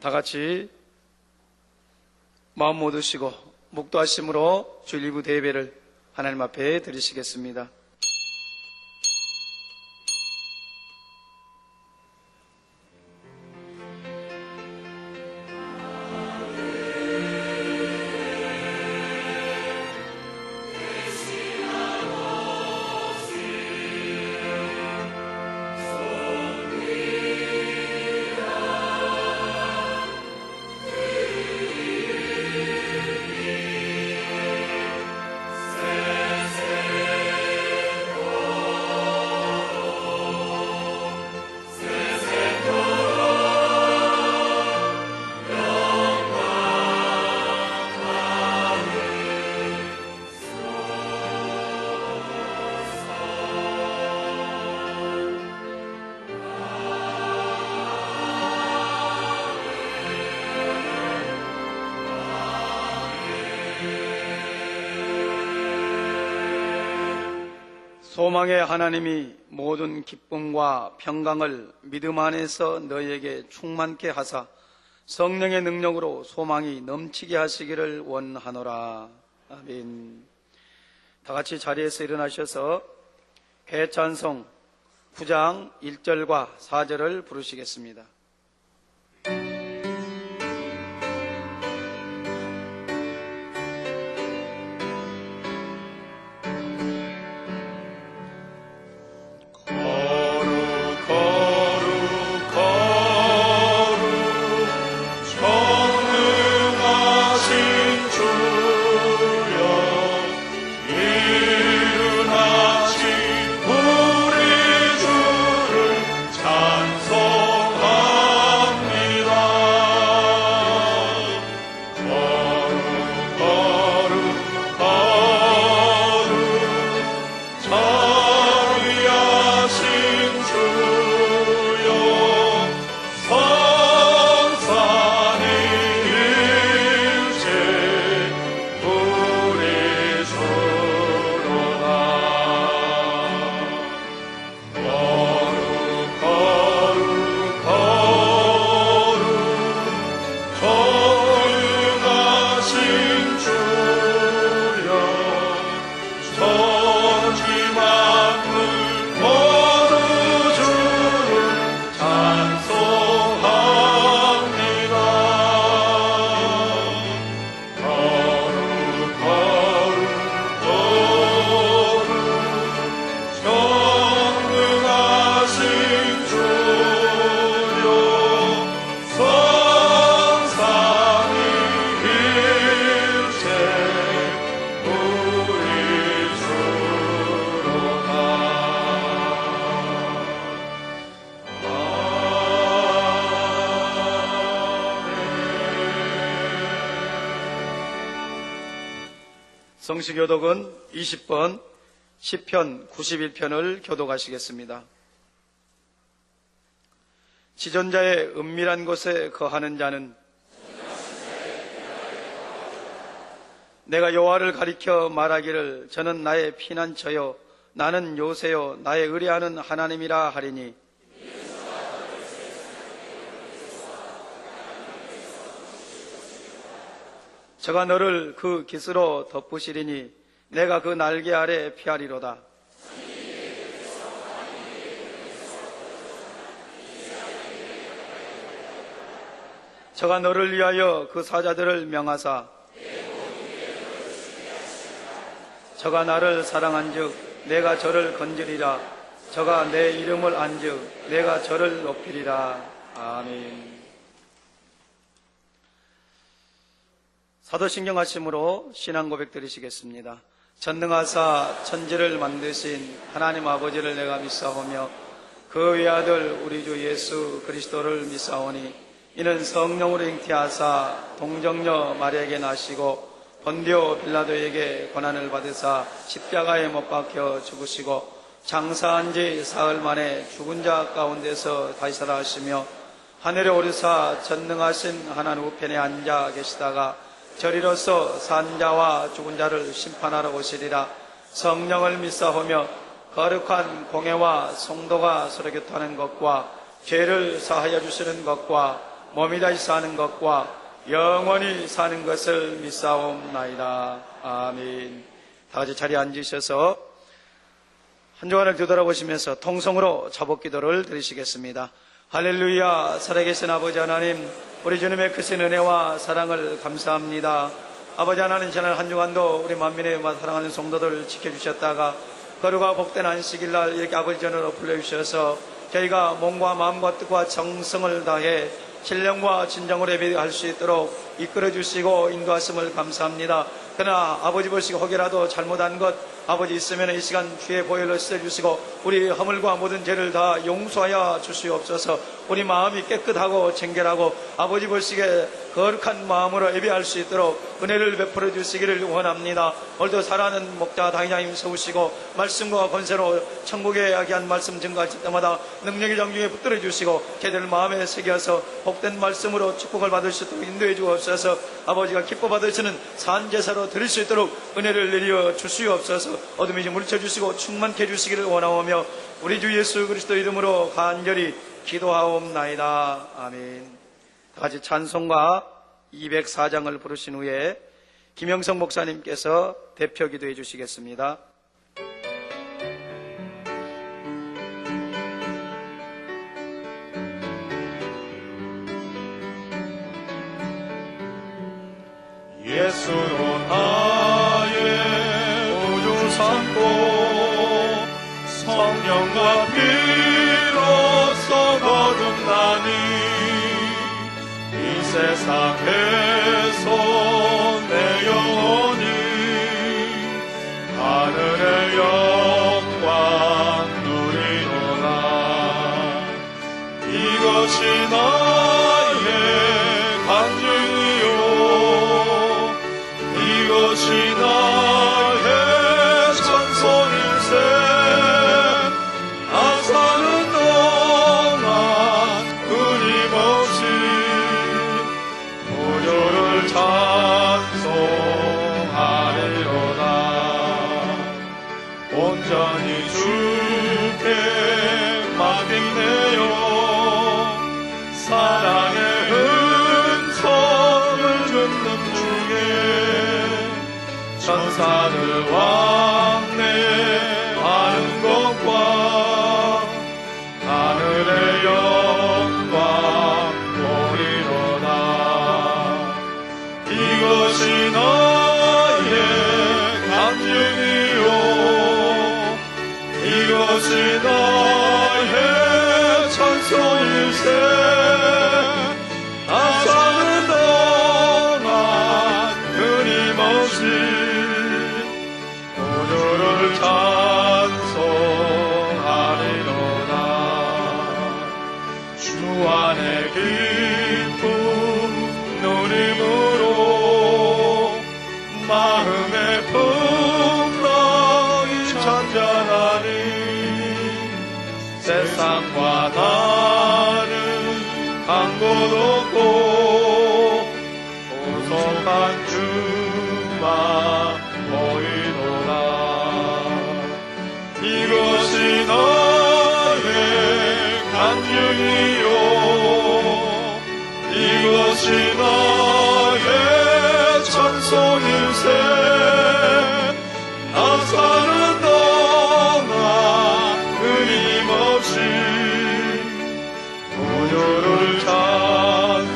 다 같이 마음 모두 쉬고 묵도하심으로 주일 2부 대예배를 하나님 앞에 드리시겠습니다. 소망의 하나님이 모든 기쁨과 평강을 믿음 안에서 너희에게 충만케 하사 성령의 능력으로 소망이 넘치게 하시기를 원하노라. 아멘. 다 같이 자리에서 일어나셔서 개찬송 9장 1절과 4절을 부르시겠습니다. 성시교독은 20번 시편 91편을 교독하시겠습니다. 지존자의 은밀한 곳에 거하는 자는 내가 여호와를 가리켜 말하기를 저는 나의 피난처요 나는 요새요 나의 의뢰하는 하나님이라 하리니 저가 너를 그 깃으로 덮으시리니 내가 그 날개 아래 피하리로다. 저가 너를 위하여 그 사자들을 명하사 저가 나를 사랑한즉 내가 저를 건지리라. 저가 내 이름을 안즉 내가 저를 높이리라. 아멘. 사도신경 하심으로 신앙 고백 드리시겠습니다. 전능하사 천지를 만드신 하나님 아버지를 내가 믿사오며 그 외아들 우리 주 예수 그리스도를 믿사오니 이는 성령으로 잉태하사 동정녀 마리아에게 나시고 본디오 빌라도에게 고난을 받으사 십자가에 못 박혀 죽으시고 장사한 지 사흘 만에 죽은 자 가운데서 다시 살아가시며 하늘에 오르사 전능하신 하나님 우편에 앉아 계시다가 저리로서 산 자와 죽은 자를 심판하러 오시리라. 성령을 믿사오며 거룩한 공회와 성도가 서로 교통하는 것과 죄를 사하여 주시는 것과 몸이 다시 사는 것과 영원히 사는 것을 믿사옵나이다. 아멘. 다 같이 자리에 앉으셔서 한 주간을 되돌아보시면서 통성으로 자복 기도를 드리시겠습니다. 할렐루야. 살아계신 아버지 하나님, 우리 주님의 크신 은혜와 사랑을 감사합니다. 아버지 하나님, 지난 한 주간도 우리 만민의 사랑하는 성도들 지켜주셨다가 거룩하고 복된 안식일날 이렇게 아버지 전으로 불러주셔서 저희가 몸과 마음과 뜻과 정성을 다해 신령과 진정으로 예배할 수 있도록 이끌어주시고 인도하심을 감사합니다. 그러나 아버지 보시고 혹여라도 잘못한 것 아버지 있으면 이 시간 주의 보혈로 씻어주시고 우리 허물과 모든 죄를 다 용서하여 주시옵소서. 우리 마음이 깨끗하고 정결하고 아버지 보시기에 거룩한 마음으로 예배할 수 있도록 은혜를 베풀어 주시기를 원합니다. 오늘도 살아가는 목자 당회장님 세우시고 말씀과 권세로 천국에 야기한 말씀 증거하실 때마다 능력의 정중에 붙들어 주시고 제들 마음에 새겨서 복된 말씀으로 축복을 받을 수 있도록 인도해 주옵소서. 아버지가 기뻐 받으시는 산제사로 드릴 수 있도록 은혜를 내려 주시옵소서. 어둠이 좀 물리쳐 주시고 충만케 해주시기를 원하오며 우리 주 예수 그리스도 이름으로 간절히 기도하옵나이다. 아멘. 다 같이 찬송가 204장을 부르신 후에 김영성 목사님께서 대표 기도해 주시겠습니다. 예수로 나의 구주 삼고 성령과 피로써 거듭나니 이 세상에서 내 영혼이 하늘의 영광 누리노라. 이것이 나의 간증이요 이것이 나의 전성일세. 나 사는 동안 끊임없이 구주를 찬송하리로다. 온전히 주께 맡기네요. 사랑의 은총을 줍는 중에 천사들 왕래하는 것과 하늘의 영광 보리로다. 이것이 나의 간증이요 이것이 나의 찬송일세. 나 사는 동안 끊임없이 구주를 찬송하리로다. 주 안에 기쁨 누림으로 마음의 풍랑이 잔잔하니 세상과 다른 간 곳 없고 고속한 주만 보이노라. 이것이 나의 간증이요 이것이 나의 찬송일세. 나 사는 동안 끊임없이 구주를 찬송하리로다.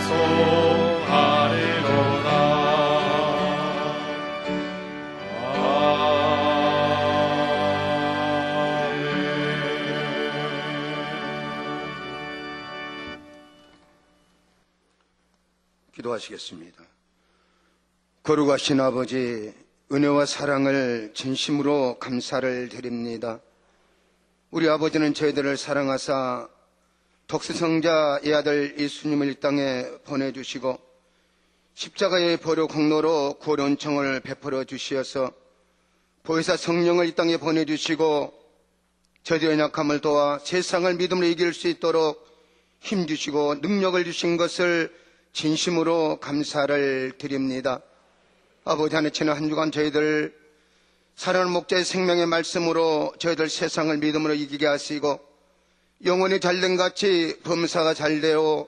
기도하시겠습니다. 거룩하신 아버지, 은혜와 사랑을 진심으로 감사를 드립니다. 우리 아버지는 저희들을 사랑하사 독수성자의 아들 예수님을 이 땅에 보내주시고 십자가의 보혈 공로로 구원 은총을 베풀어 주시어서 보혜사 성령을 이 땅에 보내주시고 저희들의 연약함을 도와 세상을 믿음으로 이길 수 있도록 힘주시고 능력을 주신 것을 진심으로 감사를 드립니다. 아버지 하나님, 지난 한 주간 저희들 사랑하는 목자의 생명의 말씀으로 저희들 세상을 믿음으로 이기게 하시고 영혼이 잘된 같이 범사가 잘되어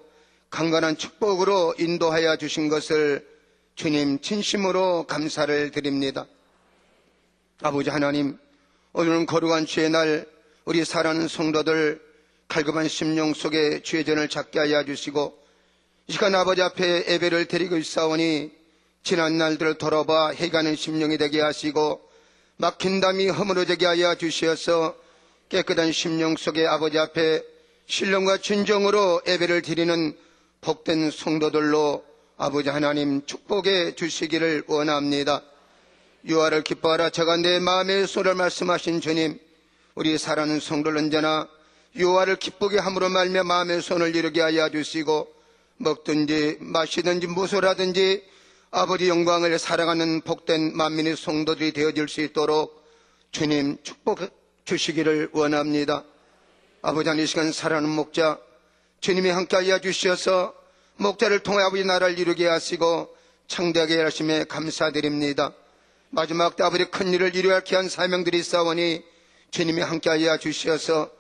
강건한 축복으로 인도하여 주신 것을 주님 진심으로 감사를 드립니다. 아버지 하나님, 오늘은 거룩한 주의 날 우리 사랑하는 성도들 갈급한 심령 속에 주의 전을 찾게 하여 주시고 이 시간 아버지 앞에 예배를 드리고 있사오니 지난 날들을 돌아봐 해가는 심령이 되게 하시고 막힌 담이 허물어지게 하여 주시어서 깨끗한 심령 속에 아버지 앞에 신령과 진정으로 예배를 드리는 복된 성도들로 아버지 하나님 축복해 주시기를 원합니다. 유아를 기뻐하라 저가 내 마음의 소를 말씀하신 주님, 우리 사랑하는 성도들 언제나 유아를 기쁘게 함으로 말며 마음의 손을 이루게 하여 주시고 먹든지 마시든지 무엇을 하든지 아버지 영광을 사랑하는 복된 만민의 성도들이 되어질 수 있도록 주님 축복해 주시기를 원합니다. 아버지 하나님, 이 시간 사랑하는 목자 주님이 함께하여 주시어서 목자를 통해 아버지 나라를 이루게 하시고 창대하게 하심에 감사드립니다. 마지막 때 아버지 큰 일을 이루어야 할 귀한 사명들이 있사오니 주님이 함께하여 주시어서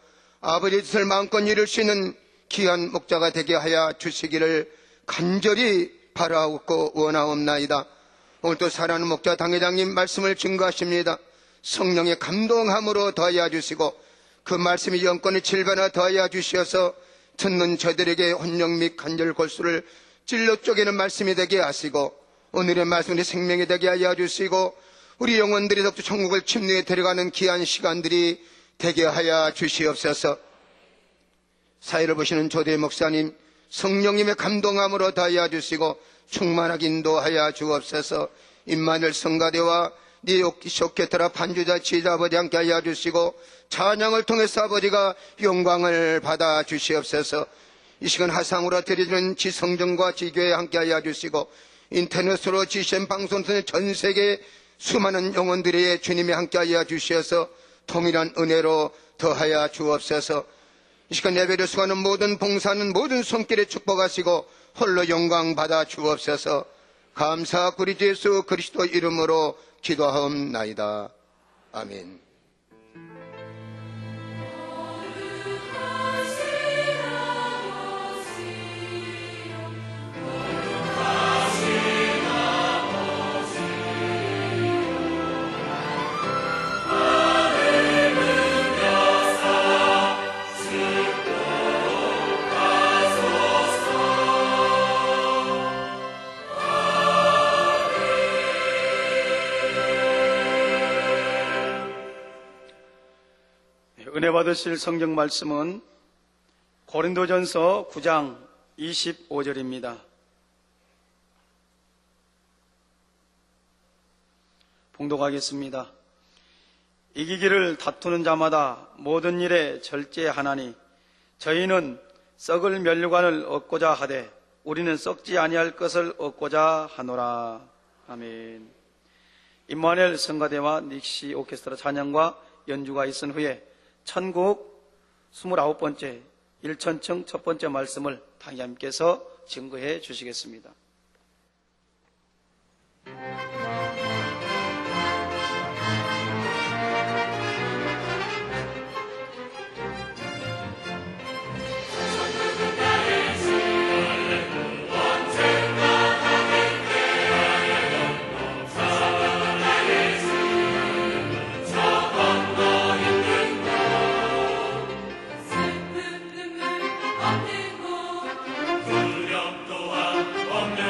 아버지 뜻을 마음껏 이룰 수 있는 귀한 목자가 되게 하여 주시기를 간절히 바라옵고 원하옵나이다. 오늘도 사랑하는 목자 당회장님 말씀을 증거하십니다. 성령의 감동함으로 더하여 주시고 그 말씀이 영권의 질반화 더하여 주시어서 듣는 저들에게 혼령 및 간절 골수를 찔러 쪼개는 말씀이 되게 하시고 오늘의 말씀이 생명이 되게 하여 주시고 우리 영혼들이 더욱 천국을 침례에 데려가는 귀한 시간들이 되게 하여 주시옵소서. 사회를 보시는 조대 목사님 성령님의 감동함으로 더하여 주시고 충만하게 인도하여 주옵소서. 임마누엘 성가대와 네 쇼케트라 반주자 지휘자 아버지 함께 하여 주시고 찬양을 통해서 아버지가 영광을 받아 주시옵소서. 이 시간 화상으로 드리는 지성전과 지교회 함께 하여 주시고 인터넷으로 지시한 방송에서 전 세계 수많은 영혼들의 주님이 함께 하여 주시어서 통일한 은혜로 더하여 주옵소서. 이 시간 예배를 수고하는 모든 봉사하는 모든 손길에 축복하시고 홀로 영광 받아 주옵소서. 감사 우리 주 예수 그리스도 이름으로 기도하옵나이다. 아멘. 은혜 받으실 성경 말씀은 고린도전서 9장 25절입니다. 봉독하겠습니다. 이기기를 다투는 자마다 모든 일에 절제하나니 저희는 썩을 면류관을 얻고자 하되 우리는 썩지 아니할 것을 얻고자 하노라. 아멘. 임마누엘 성가대와 닉시 오케스트라 찬양과 연주가 있은 후에 천국 29번째 1천층 첫 번째 말씀을 당회장님께서 증거해 주시겠습니다. 두렵 또한 없는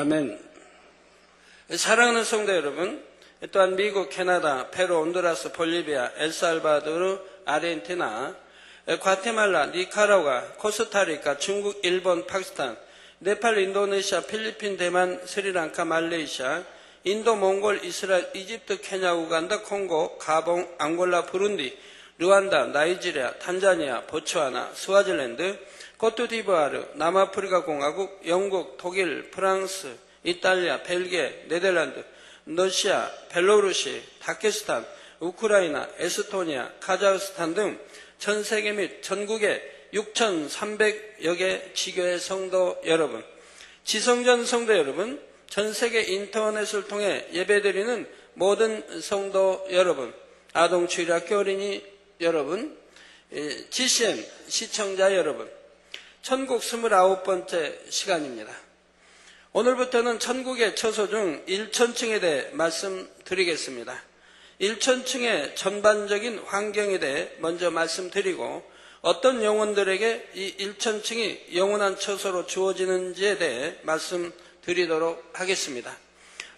아멘. 사랑하는 성도 여러분, 또한 미국, 캐나다, 페루, 온두라스, 볼리비아, 엘살바도르, 아르헨티나, 과테말라, 니카라과, 코스타리카, 중국, 일본, 파키스탄, 네팔, 인도네시아, 필리핀, 대만, 스리랑카, 말레이시아, 인도, 몽골, 이스라엘, 이집트, 케냐, 우간다, 콩고, 가봉, 앙골라, 부룬디, 르완다, 나이지리아, 탄자니아, 보츠와나, 스와질랜드, 코트디부아르, 남아프리카 공화국, 영국, 독일, 프랑스, 이탈리아, 벨기에, 네덜란드, 러시아, 벨로루시, 파키스탄, 우크라이나, 에스토니아, 카자흐스탄 등 전 세계 및 전국의 6,300여 개 지교회 성도 여러분, 지성전 성도 여러분, 전 세계 인터넷을 통해 예배드리는 모든 성도 여러분, 아동주일학교 어린이 여러분, GCN 시청자 여러분, 천국 29번째 시간입니다. 오늘부터는 천국의 처소 중 1천층에 대해 말씀드리겠습니다. 1천층의 전반적인 환경에 대해 먼저 말씀드리고 어떤 영혼들에게 이 1천층이 영원한 처소로 주어지는지에 대해 말씀드리도록 하겠습니다.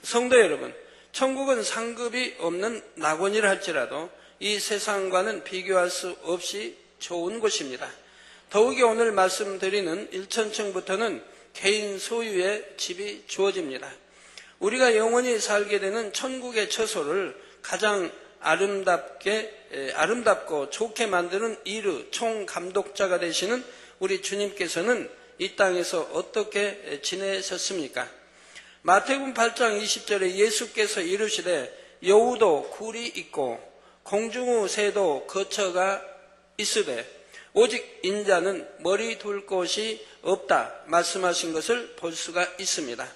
성도 여러분, 천국은 상급이 없는 낙원이라 할지라도 이 세상과는 비교할 수 없이 좋은 곳입니다. 더욱이 오늘 말씀드리는 1천층부터는 개인 소유의 집이 주어집니다. 우리가 영원히 살게 되는 천국의 처소를 가장 아름답고 좋게 만드는 이르 총감독자가 되시는 우리 주님께서는 이 땅에서 어떻게 지내셨습니까? 마태복음 8장 20절에 예수께서 이르시되 여우도 굴이 있고 공중의 새도 거처가 있으되 오직 인자는 머리 둘 곳이 없다 말씀하신 것을 볼 수가 있습니다.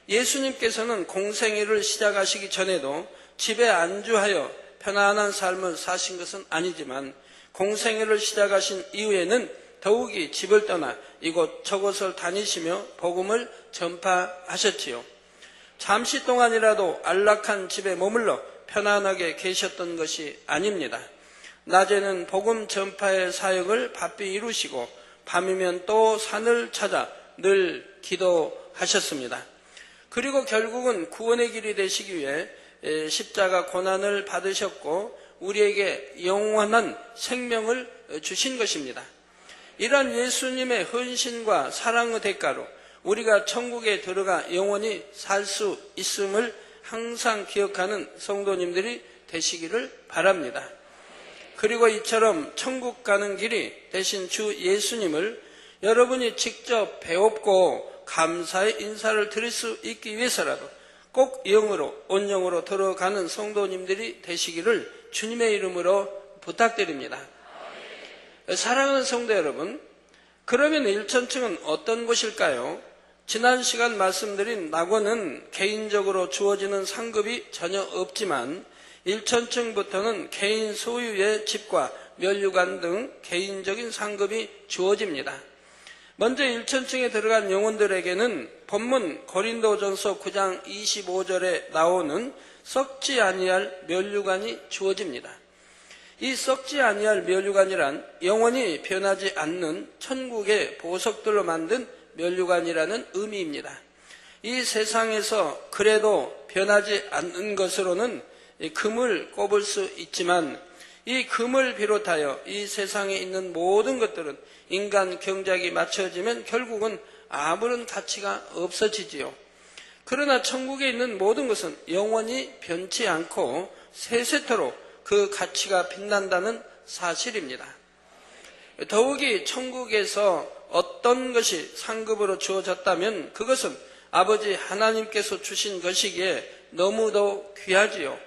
예수님께서는 공생애를 시작하시기 전에도 집에 안주하여 편안한 삶을 사신 것은 아니지만 공생애를 시작하신 이후에는 더욱이 집을 떠나 이곳 저곳을 다니시며 복음을 전파하셨지요. 잠시 동안이라도 안락한 집에 머물러 편안하게 계셨던 것이 아닙니다. 낮에는 복음 전파의 사역을 바삐 이루시고 밤이면 또 산을 찾아 늘 기도하셨습니다. 그리고 결국은 구원의 길이 되시기 위해 십자가 고난을 받으셨고 우리에게 영원한 생명을 주신 것입니다. 이러한 예수님의 헌신과 사랑의 대가로 우리가 천국에 들어가 영원히 살 수 있음을 항상 기억하는 성도님들이 되시기를 바랍니다. 그리고 이처럼 천국 가는 길이 되신 주 예수님을 여러분이 직접 배웁고 감사의 인사를 드릴 수 있기 위해서라도 꼭 영으로 온영으로 들어가는 성도님들이 되시기를 주님의 이름으로 부탁드립니다. 사랑하는 성도 여러분, 그러면 1천층은 어떤 곳일까요? 지난 시간 말씀드린 낙원은 개인적으로 주어지는 상급이 전혀 없지만 1천층부터는 개인 소유의 집과 면류관 등 개인적인 상급이 주어집니다. 먼저 1천층에 들어간 영혼들에게는 본문 고린도전서 9장 25절에 나오는 썩지 아니할 면류관이 주어집니다. 이 썩지 아니할 면류관이란 영원히 변하지 않는 천국의 보석들로 만든 면류관이라는 의미입니다. 이 세상에서 그래도 변하지 않는 것으로는 금을 꼽을 수 있지만 이 금을 비롯하여 이 세상에 있는 모든 것들은 인간 경작이 맞춰지면 결국은 아무런 가치가 없어지지요. 그러나 천국에 있는 모든 것은 영원히 변치 않고 세세토록 그 가치가 빛난다는 사실입니다. 더욱이 천국에서 어떤 것이 상급으로 주어졌다면 그것은 아버지 하나님께서 주신 것이기에 너무도 귀하지요.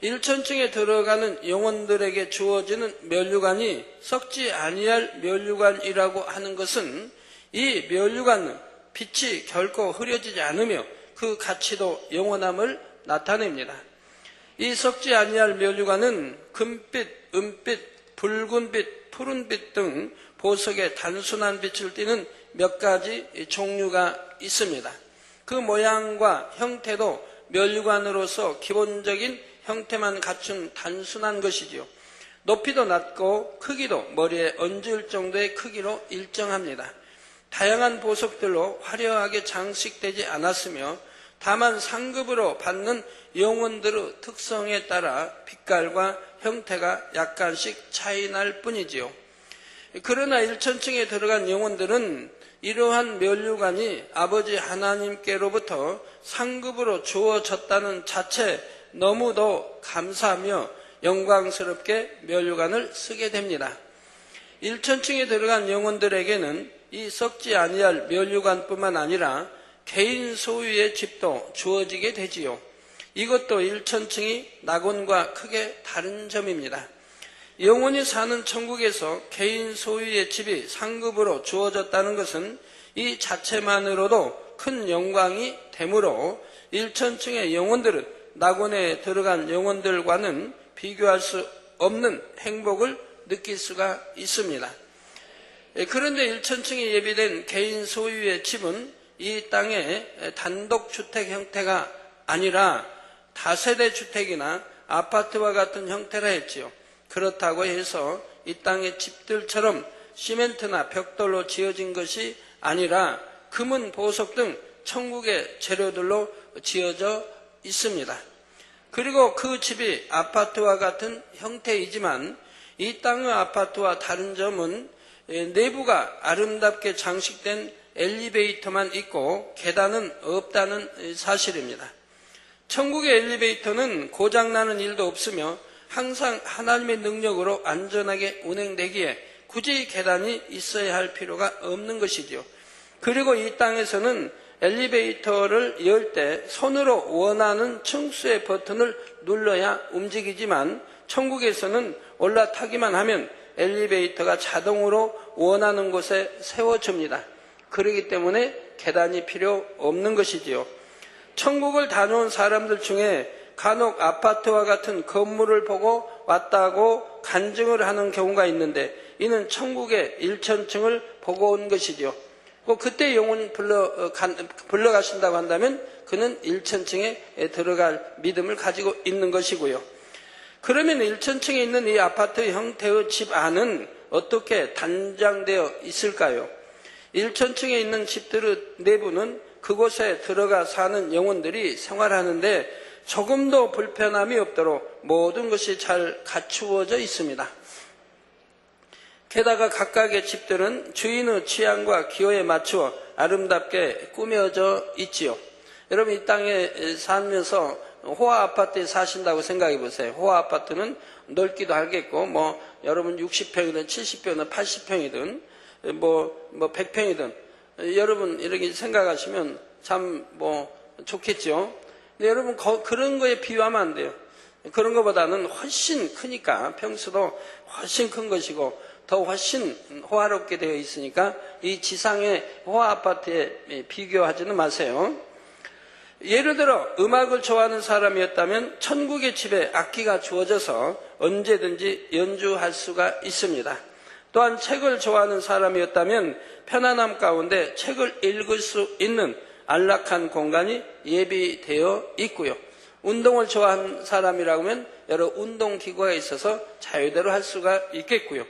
1천층에 들어가는 영혼들에게 주어지는 면류관이 썩지 아니할 면류관이라고 하는 것은 이 면류관은 빛이 결코 흐려지지 않으며 그 가치도 영원함을 나타냅니다. 이 썩지 아니할 면류관은 금빛, 은빛, 붉은빛, 푸른빛 등 보석의 단순한 빛을 띠는 몇 가지 종류가 있습니다. 그 모양과 형태도 면류관으로서 기본적인 형태만 갖춘 단순한 것이지요. 높이도 낮고 크기도 머리에 얹을 정도의 크기로 일정합니다. 다양한 보석들로 화려하게 장식되지 않았으며 다만 상급으로 받는 영혼들의 특성에 따라 빛깔과 형태가 약간씩 차이 날 뿐이지요. 그러나 1천층에 들어간 영혼들은 이러한 면류관이 아버지 하나님께로부터 상급으로 주어졌다는 자체 너무도 감사하며 영광스럽게 면류관을 쓰게 됩니다. 1천층에 들어간 영혼들에게는 이 썩지 아니할 면류관뿐만 아니라 개인 소유의 집도 주어지게 되지요. 이것도 1천층이 낙원과 크게 다른 점입니다. 영원히 사는 천국에서 개인 소유의 집이 상급으로 주어졌다는 것은 이 자체만으로도 큰 영광이 되므로 1천층의 영혼들은 낙원에 들어간 영혼들과는 비교할 수 없는 행복을 느낄 수가 있습니다. 그런데 1천층에 예비된 개인 소유의 집은 이 땅의 단독주택 형태가 아니라 다세대 주택이나 아파트와 같은 형태라 했지요. 그렇다고 해서 이 땅의 집들처럼 시멘트나 벽돌로 지어진 것이 아니라 금은, 보석 등 천국의 재료들로 지어져 있습니다. 그리고 그 집이 아파트와 같은 형태이지만 이 땅의 아파트와 다른 점은 내부가 아름답게 장식된 엘리베이터만 있고 계단은 없다는 사실입니다. 천국의 엘리베이터는 고장나는 일도 없으며 항상 하나님의 능력으로 안전하게 운행되기에 굳이 계단이 있어야 할 필요가 없는 것이지요. 그리고 이 땅에서는 엘리베이터를 열 때 손으로 원하는 층수의 버튼을 눌러야 움직이지만 천국에서는 올라타기만 하면 엘리베이터가 자동으로 원하는 곳에 세워집니다. 그렇기 때문에 계단이 필요 없는 것이지요. 천국을 다녀온 사람들 중에 간혹 아파트와 같은 건물을 보고 왔다고 간증을 하는 경우가 있는데 이는 천국의 1천층을 보고 온 것이죠. 그때 영혼 불러가신다고 한다면 그는 1천층에 들어갈 믿음을 가지고 있는 것이고요. 그러면 1천층에 있는 이 아파트 형태의 집 안은 어떻게 단장되어 있을까요? 1천층에 있는 집들의 내부는 그곳에 들어가 사는 영혼들이 생활하는데 조금도 불편함이 없도록 모든 것이 잘 갖추어져 있습니다. 게다가 각각의 집들은 주인의 취향과 기호에 맞추어 아름답게 꾸며져 있지요. 여러분 이 땅에 살면서 호화 아파트에 사신다고 생각해 보세요. 호화 아파트는 넓기도 하겠고 여러분 60평이든 70평이든 80평이든 100평이든 여러분 이렇게 생각하시면 참 좋겠죠. 근데 여러분 그런 거에 비유하면 안 돼요. 그런 것보다는 훨씬 크니까 평수도 훨씬 큰 것이고 더 훨씬 호화롭게 되어 있으니까 이 지상의 호화 아파트에 비교하지는 마세요. 예를 들어 음악을 좋아하는 사람이었다면 천국의 집에 악기가 주어져서 언제든지 연주할 수가 있습니다. 또한 책을 좋아하는 사람이었다면 편안함 가운데 책을 읽을 수 있는 안락한 공간이 예비되어 있고요. 운동을 좋아하는 사람이라고 하면 여러 운동기구가 있어서 자유대로 할 수가 있겠고요.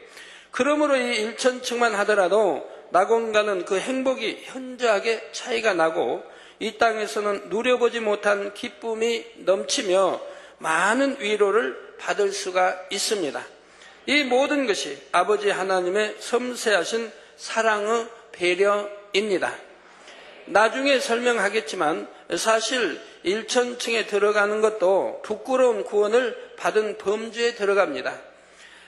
그러므로 이 1천층만 하더라도 낙원과는 그 행복이 현저하게 차이가 나고 이 땅에서는 누려보지 못한 기쁨이 넘치며 많은 위로를 받을 수가 있습니다. 이 모든 것이 아버지 하나님의 섬세하신 사랑의 배려입니다. 나중에 설명하겠지만 사실 1천층에 들어가는 것도 부끄러운 구원을 받은 범주에 들어갑니다.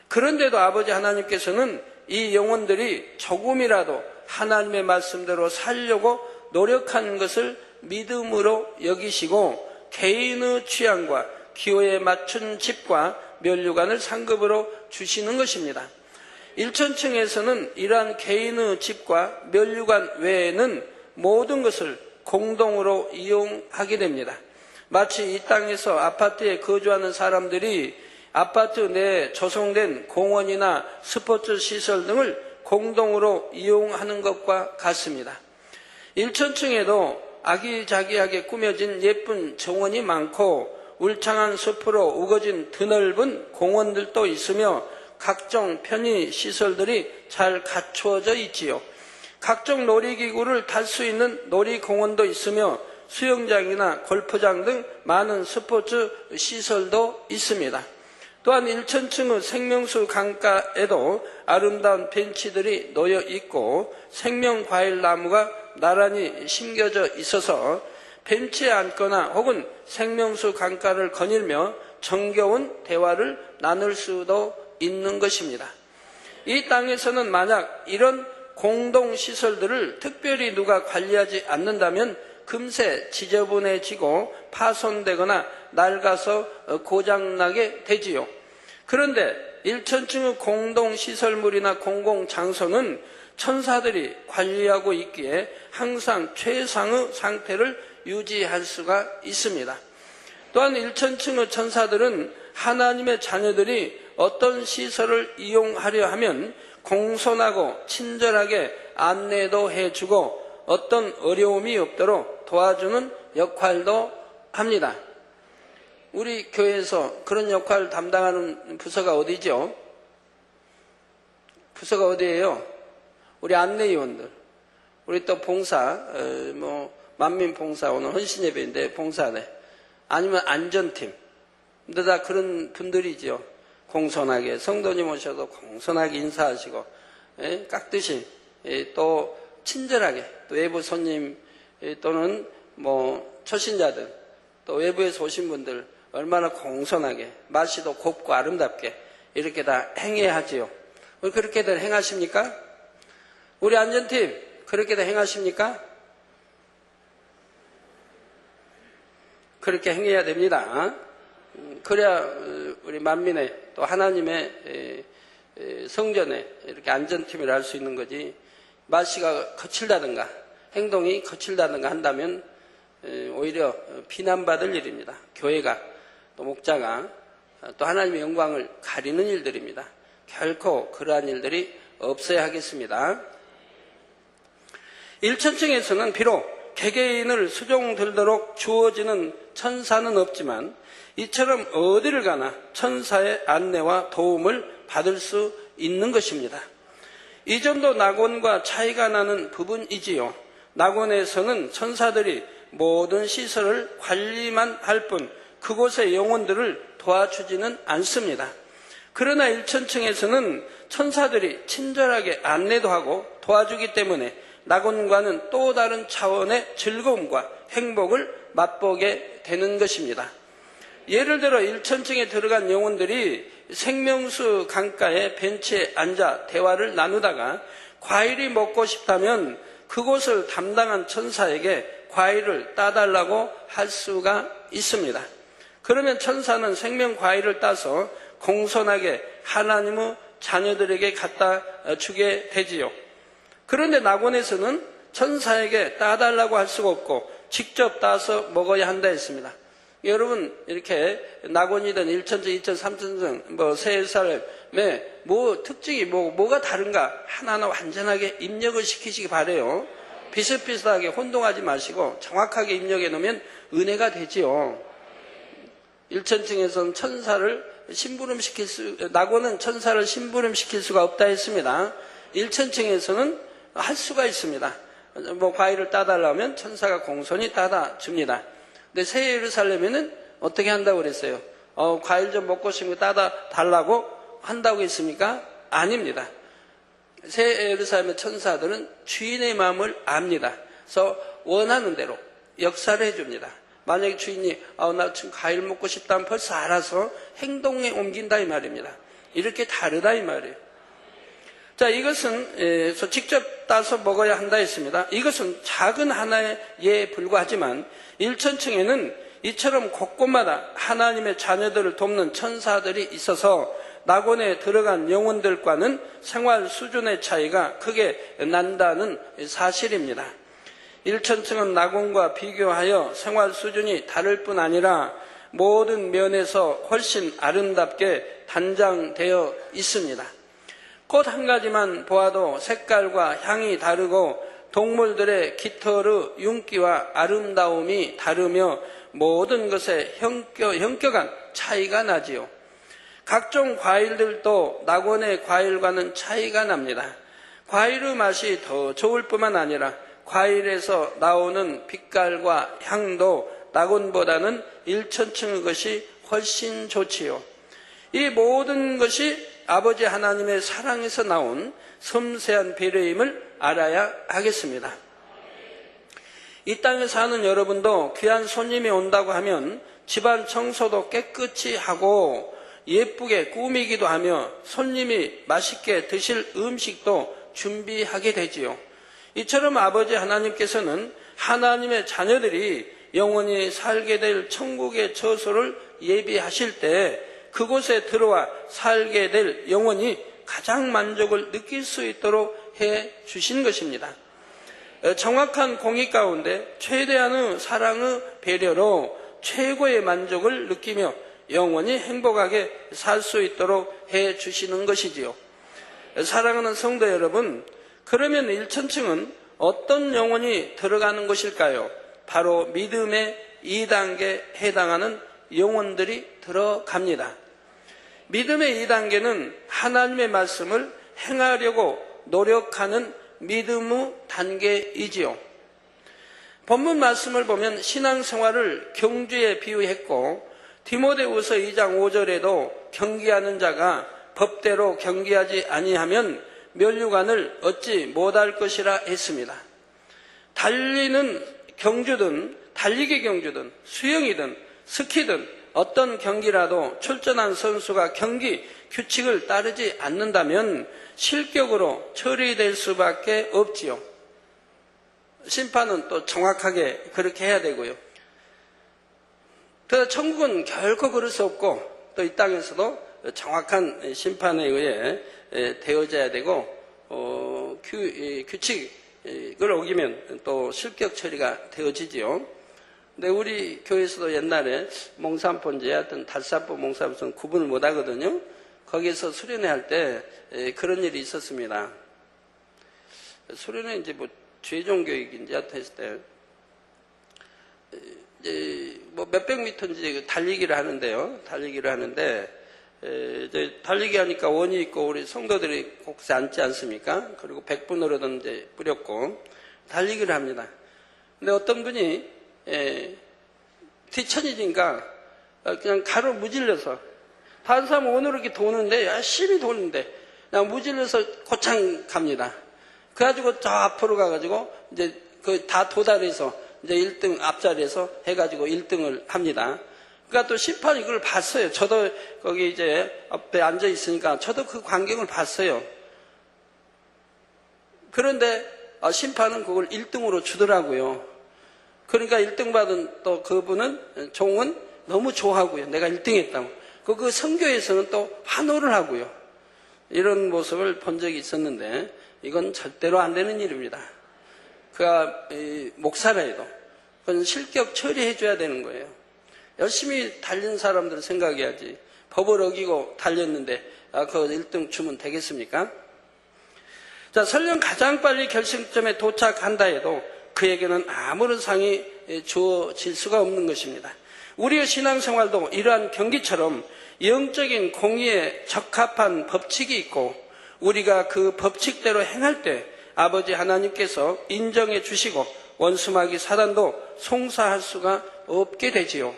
그런데도 아버지 하나님께서는 이 영혼들이 조금이라도 하나님의 말씀대로 살려고 노력하는 것을 믿음으로 여기시고 개인의 취향과 기호에 맞춘 집과 면류관을 상급으로 주시는 것입니다. 1천층에서는 이러한 개인의 집과 면류관 외에는 모든 것을 공동으로 이용하게 됩니다. 마치 이 땅에서 아파트에 거주하는 사람들이 아파트 내에 조성된 공원이나 스포츠 시설 등을 공동으로 이용하는 것과 같습니다. 1천층에도 아기자기하게 꾸며진 예쁜 정원이 많고 울창한 숲으로 우거진 드넓은 공원들도 있으며 각종 편의 시설들이 잘 갖추어져 있지요. 각종 놀이기구를 탈 수 있는 놀이공원도 있으며 수영장이나 골프장 등 많은 스포츠 시설도 있습니다. 또한 1,000층의 생명수 강가에도 아름다운 벤치들이 놓여 있고 생명과일나무가 나란히 심겨져 있어서 벤치에 앉거나 혹은 생명수 강가를 거닐며 정겨운 대화를 나눌 수도 있는 것입니다. 이 땅에서는 만약 이런 공동시설들을 특별히 누가 관리하지 않는다면 금세 지저분해지고 파손되거나 낡아서 고장나게 되지요. 그런데 1,000층의 공동시설물이나 공공장소는 천사들이 관리하고 있기에 항상 최상의 상태를 유지할 수가 있습니다. 또한 1,000층의 천사들은 하나님의 자녀들이 어떤 시설을 이용하려 하면 공손하고 친절하게 안내도 해주고 어떤 어려움이 없도록 도와주는 역할도 합니다. 우리 교회에서 그런 역할을 담당하는 부서가 어디죠? 부서가 어디예요? 우리 안내위원들, 우리 또 봉사, 만민봉사 오늘 헌신예배인데 봉사네, 아니면 안전팀, 근데 다 그런 분들이죠. 공손하게 성도님 오셔도 공손하게 인사하시고, 깍듯이 또 친절하게 또 외부 손님 또는 초신자들 또 외부에서 오신 분들 얼마나 공손하게 말씨도 곱고 아름답게 이렇게 다 행해야 하지요. 우리 그렇게들 행하십니까? 우리 안전팀 그렇게들 행하십니까? 그렇게 행해야 됩니다. 그래야 우리 만민의 또 하나님의 성전에 이렇게 안전팀을 할 수 있는 거지, 말씨가 거칠다든가 행동이 거칠다든가 한다면 오히려 비난받을 일입니다. 교회가 또 목자가 또 하나님의 영광을 가리는 일들입니다. 결코 그러한 일들이 없어야 하겠습니다. 1,000층에서는 비록 개개인을 수종들도록 주어지는 천사는 없지만 이처럼 어디를 가나 천사의 안내와 도움을 받을 수 있는 것입니다. 이 점도 낙원과 차이가 나는 부분이지요. 낙원에서는 천사들이 모든 시설을 관리만 할 뿐 그곳의 영혼들을 도와주지는 않습니다. 그러나 1,000층에서는 천사들이 친절하게 안내도 하고 도와주기 때문에 낙원과는 또 다른 차원의 즐거움과 행복을 맛보게 되는 것입니다. 예를 들어 1,000층에 들어간 영혼들이 생명수 강가의 벤치에 앉아 대화를 나누다가 과일이 먹고 싶다면 그곳을 담당한 천사에게 과일을 따달라고 할 수가 있습니다. 그러면 천사는 생명 과일을 따서 공손하게 하나님의 자녀들에게 갖다 주게 되지요. 그런데 낙원에서는 천사에게 따달라고 할 수가 없고 직접 따서 먹어야 한다 했습니다. 여러분 이렇게 낙원이든 1,000층, 2,000층, 3,000층, 세 사람의 특징이 뭐가 다른가 하나하나 완전하게 입력을 시키시기 바래요. 비슷비슷하게 혼동하지 마시고 정확하게 입력해 놓으면 은혜가 되지요. 1,000층에서는 낙원은 천사를 심부름시킬 수가 없다 했습니다. 1,000층에서는 할 수가 있습니다. 과일을 따달라면 천사가 공손히 따다 줍니다. 근데 새 예루살렘에는 어떻게 한다고 그랬어요? 과일 좀 먹고 싶은 거 따다 달라고 한다고 했습니까? 아닙니다. 새 예루살렘의 천사들은 주인의 마음을 압니다. 그래서 원하는 대로 역사를 해줍니다. 만약에 주인이 나 지금 과일 먹고 싶다면 벌써 알아서 행동에 옮긴다 이 말입니다. 이렇게 다르다 이 말이에요. 자, 이것은 직접 따서 먹어야 한다 했습니다. 이것은 작은 하나의 예에 불과하지만 1,000층에는 이처럼 곳곳마다 하나님의 자녀들을 돕는 천사들이 있어서 낙원에 들어간 영혼들과는 생활 수준의 차이가 크게 난다는 사실입니다. 1,000층은 낙원과 비교하여 생활 수준이 다를 뿐 아니라 모든 면에서 훨씬 아름답게 단장되어 있습니다. 꽃 한 가지만 보아도 색깔과 향이 다르고 동물들의 깃털의 윤기와 아름다움이 다르며 모든 것에 현격한 차이가 나지요. 각종 과일들도 낙원의 과일과는 차이가 납니다. 과일의 맛이 더 좋을 뿐만 아니라 과일에서 나오는 빛깔과 향도 낙원보다는 일천층의 것이 훨씬 좋지요. 이 모든 것이 아버지 하나님의 사랑에서 나온 섬세한 배려임을 알아야 하겠습니다. 이 땅에 사는 여러분도 귀한 손님이 온다고 하면 집안 청소도 깨끗이 하고 예쁘게 꾸미기도 하며 손님이 맛있게 드실 음식도 준비하게 되지요. 이처럼 아버지 하나님께서는 하나님의 자녀들이 영원히 살게 될 천국의 처소를 예비하실 때 그곳에 들어와 살게 될 영혼이 가장 만족을 느낄 수 있도록 해 주신 것입니다. 정확한 공의 가운데 최대한의 사랑의 배려로 최고의 만족을 느끼며 영원히 행복하게 살 수 있도록 해 주시는 것이지요. 사랑하는 성도 여러분, 그러면 1천층은 어떤 영혼이 들어가는 것일까요? 바로 믿음의 2단계에 해당하는 영혼들이 들어갑니다. 믿음의 2단계는 하나님의 말씀을 행하려고 노력하는 믿음의 단계이지요. 본문 말씀을 보면 신앙생활을 경주에 비유했고 디모데후서 2장 5절에도 경기하는 자가 법대로 경기하지 아니하면 면류관을 얻지 못할 것이라 했습니다. 달리는 경주든 달리기 경주든 수영이든 스키든 어떤 경기라도 출전한 선수가 경기 규칙을 따르지 않는다면 실격으로 처리될 수밖에 없지요. 심판은 또 정확하게 그렇게 해야 되고요. 또 천국은 결코 그럴 수 없고 또 이 땅에서도 정확한 심판에 의해 되어져야 되고 규칙을 어기면 또 실격 처리가 되어지지요. 근데 우리 교회에서도 옛날에 몽산포인지 하여튼 달사포 몽산포는 구분을 못 하거든요. 거기서 수련회 할 때 그런 일이 있었습니다. 수련회 이제 뭐 죄종교육인지 하여튼 했을 때 뭐 몇백 미터인지 달리기를 하는데요. 달리기를 하는데 이제 달리기 하니까 원이 있고 우리 성도들이 곳곳에 앉지 않습니까? 그리고 100분으로든 이제 뿌렸고 달리기를 합니다. 근데 어떤 분이 뒤천이니까 그냥 가로 무질러서 다른 사람은 원으로 이렇게 도는데 열심히 도는데 그냥 무질러서 고창 갑니다. 그래가지고 저 앞으로 가가지고 이제 그 다 도달해서 이제 1등 앞자리에서 해가지고 1등을 합니다. 그러니까 또 심판이 그걸 봤어요. 저도 거기 이제 앞에 앉아 있으니까 저도 그 광경을 봤어요. 그런데 심판은 그걸 1등으로 주더라고요. 그러니까 1등 받은 또 그분은 종은 너무 좋아하고요. 내가 1등 했다고. 그 선교에서는 또 환호를 하고요. 이런 모습을 본 적이 있었는데 이건 절대로 안 되는 일입니다. 그가 목사라도 그건 실격 처리해 줘야 되는 거예요. 열심히 달린 사람들은 생각해야지. 법을 어기고 달렸는데 그 1등 주면 되겠습니까? 자, 설령 가장 빨리 결승점에 도착한다 해도 그에게는 아무런 상이 주어질 수가 없는 것입니다. 우리의 신앙생활도 이러한 경기처럼 영적인 공의에 적합한 법칙이 있고 우리가 그 법칙대로 행할 때 아버지 하나님께서 인정해 주시고 원수마귀 사단도 송사할 수가 없게 되지요.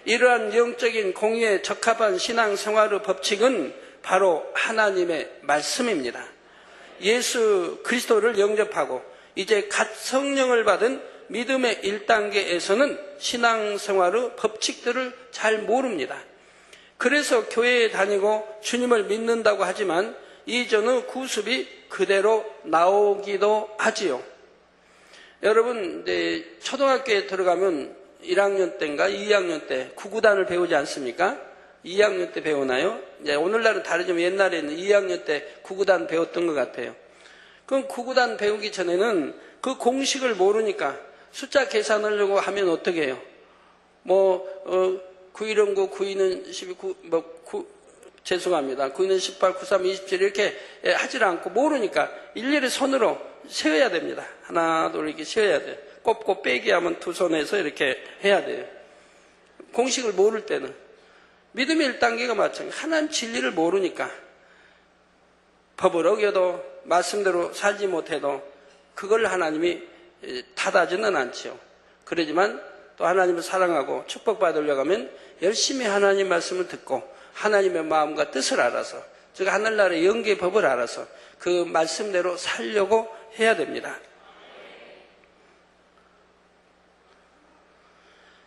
이러한 영적인 공의에 적합한 신앙생활의 법칙은 바로 하나님의 말씀입니다. 예수 그리스도를 영접하고 이제 갓 성령을 받은 믿음의 1단계에서는 신앙생활의 법칙들을 잘 모릅니다. 그래서 교회에 다니고 주님을 믿는다고 하지만 이전의 구습이 그대로 나오기도 하지요. 여러분, 초등학교에 들어가면 1학년 때인가 2학년 때 구구단을 배우지 않습니까? 2학년 때 배우나요? 이제 오늘날은 다르지만 옛날에는 2학년 때 구구단 배웠던 것 같아요. 그럼 구구단 배우기 전에는 그 공식을 모르니까 숫자 계산하려고 하면 어떻게 해요? 9일은 9, 9일은 12, 9, 죄송합니다. 9일은 18, 93, 27 이렇게 하질 않고 모르니까 일일이 손으로 세어야 됩니다. 하나, 둘 이렇게 세어야 돼요. 꼽고 빼기 하면 두 손에서 이렇게 해야 돼요. 공식을 모를 때는. 믿음의 1단계가 마찬가지예요. 하나님 진리를 모르니까 법을 어겨도 말씀대로 살지 못해도 그걸 하나님이 탓하지는 않지요. 그러지만 또 하나님을 사랑하고 축복받으려고 하면 열심히 하나님 말씀을 듣고 하나님의 마음과 뜻을 알아서, 즉 하늘나라의 영계의 법을 알아서 그 말씀대로 살려고 해야 됩니다.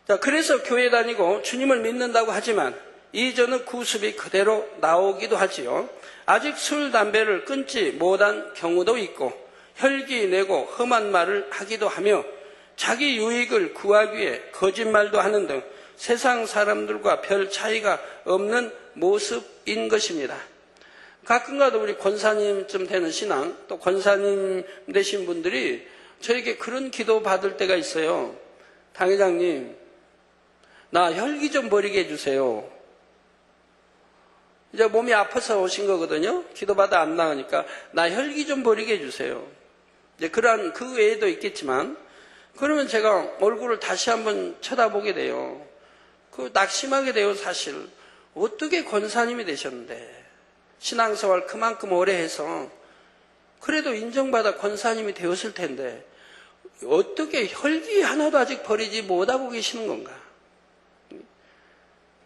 자, 그래서 교회 다니고 주님을 믿는다고 하지만 이전의 구습이 그대로 나오기도 하지요. 아직 술, 담배를 끊지 못한 경우도 있고 혈기 내고 험한 말을 하기도 하며 자기 유익을 구하기 위해 거짓말도 하는 등 세상 사람들과 별 차이가 없는 모습인 것입니다. 가끔가다 우리 권사님쯤 되는 신앙, 또 권사님 되신 분들이 저에게 그런 기도 받을 때가 있어요. 당회장님, 나 혈기 좀 버리게 해주세요. 이제 몸이 아파서 오신 거거든요. 기도받아 안 나가니까 나 혈기 좀 버리게 해주세요. 이제 그러한 그 외에도 있겠지만, 그러면 제가 얼굴을 다시 한번 쳐다보게 돼요. 그 낙심하게 돼요. 사실 어떻게 권사님이 되셨는데 신앙생활 그만큼 오래 해서 그래도 인정받아 권사님이 되었을 텐데 어떻게 혈기 하나도 아직 버리지 못하고 계시는 건가?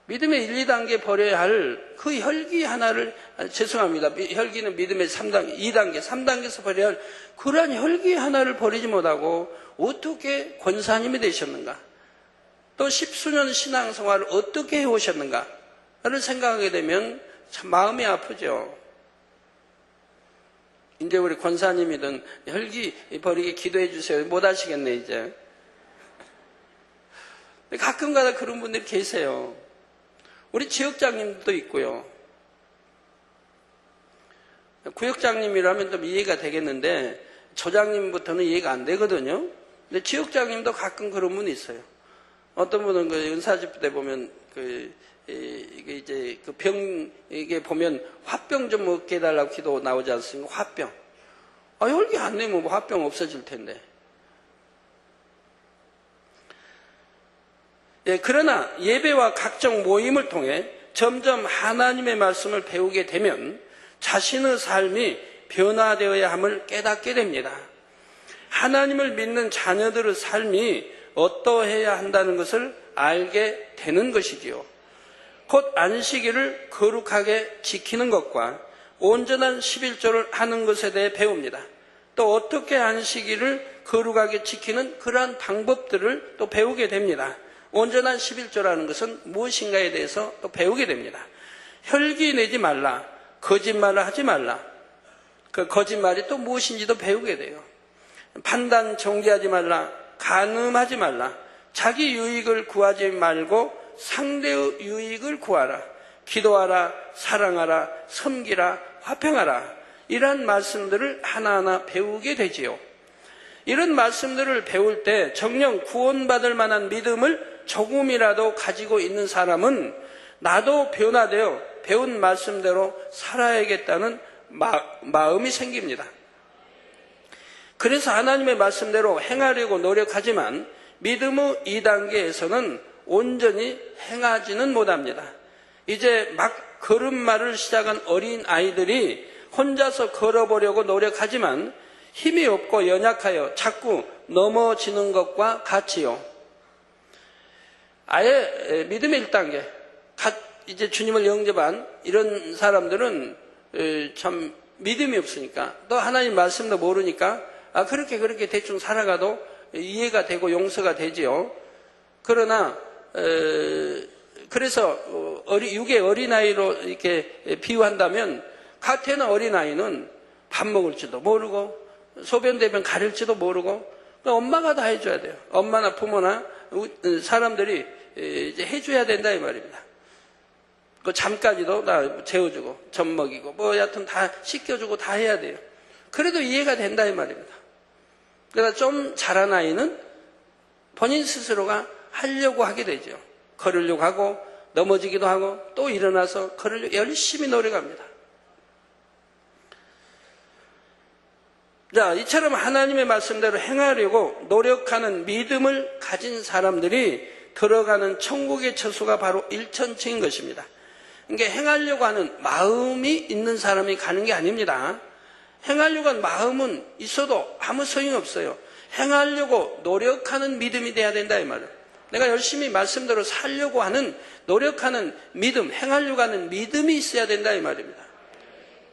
믿음의 1, 2단계 버려야 할 그 혈기 하나를, 죄송합니다. 혈기는 믿음의 3단계, 2단계, 3단계에서 버려야 할 그러한 혈기 하나를 버리지 못하고 어떻게 권사님이 되셨는가? 또 십수년 신앙생활을 어떻게 해오셨는가를 생각하게 되면 참 마음이 아프죠. 이제 우리 권사님이든 혈기 버리게 기도해 주세요. 못 하시겠네 이제. 가끔가다 그런 분들이 계세요. 우리 지역장님도 있고요. 구역장님이라면 좀 이해가 되겠는데 조장님부터는 이해가 안 되거든요. 근데 지역장님도 가끔 그런 분이 있어요. 어떤 분은 그 은사집 때 보면 이게 이제 그 병, 이게 보면 화병 좀 먹게 해달라고 기도 나오지 않습니까? 화병. 혈기 안 내면 뭐 화병 없어질 텐데. 예, 그러나 예배와 각종 모임을 통해 점점 하나님의 말씀을 배우게 되면 자신의 삶이 변화되어야 함을 깨닫게 됩니다. 하나님을 믿는 자녀들의 삶이 어떠해야 한다는 것을 알게 되는 것이지요. 곧 안식일을 거룩하게 지키는 것과 온전한 11조를 하는 것에 대해 배웁니다. 또 어떻게 안식일을 거룩하게 지키는 그러한 방법들을 또 배우게 됩니다. 온전한 11조라는 것은 무엇인가에 대해서 또 배우게 됩니다. 혈기 내지 말라, 거짓말을 하지 말라. 그 거짓말이 또 무엇인지도 배우게 돼요. 판단 정죄하지 말라, 간음하지 말라, 자기 유익을 구하지 말고 상대의 유익을 구하라, 기도하라, 사랑하라, 섬기라, 화평하라. 이러한 말씀들을 하나하나 배우게 되지요. 이런 말씀들을 배울 때 정녕 구원받을 만한 믿음을 조금이라도 가지고 있는 사람은 나도 변화되어 배운 말씀대로 살아야겠다는 마음이 생깁니다. 그래서 하나님의 말씀대로 행하려고 노력하지만 믿음의 2단계에서는 온전히 행하지는 못합니다. 이제 막 걸음마를 시작한 어린 아이들이 혼자서 걸어보려고 노력하지만 힘이 없고 연약하여 자꾸 넘어지는 것과 같이요. 아예 믿음의 1단계, 이제 주님을 영접한 이런 사람들은 참 믿음이 없으니까, 또 하나님 말씀도 모르니까 그렇게 대충 살아가도 이해가 되고 용서가 되지요. 그러나 그래서 육의 어린아이로 이렇게 비유한다면, 갓 태어난 어린아이는 밥 먹을지도 모르고 소변대변 가릴지도 모르고 엄마가 다 해줘야 돼요. 엄마나 부모나 사람들이 이제 해줘야 된다 이 말입니다. 그 잠까지도 다 재워주고 젖 먹이고 뭐 여하튼 다 씻겨주고 다 해야 돼요. 그래도 이해가 된다 이 말입니다. 그러나 좀 자란 아이는 본인 스스로가 하려고 하게 되죠. 걸으려고 하고 넘어지기도 하고 또 일어나서 걸으려고 열심히 노력합니다. 자, 이처럼 하나님의 말씀대로 행하려고 노력하는 믿음을 가진 사람들이 들어가는 천국의 처소가 바로 일천층인 것입니다. 그러니까 행하려고 하는 마음이 있는 사람이 가는 게 아닙니다. 행하려고 하는 마음은 있어도 아무 소용이 없어요. 행하려고 노력하는 믿음이 돼야 된다 이 말이에요. 내가 열심히 말씀대로 살려고 하는 노력하는 믿음, 행하려고 하는 믿음이 있어야 된다 이 말입니다.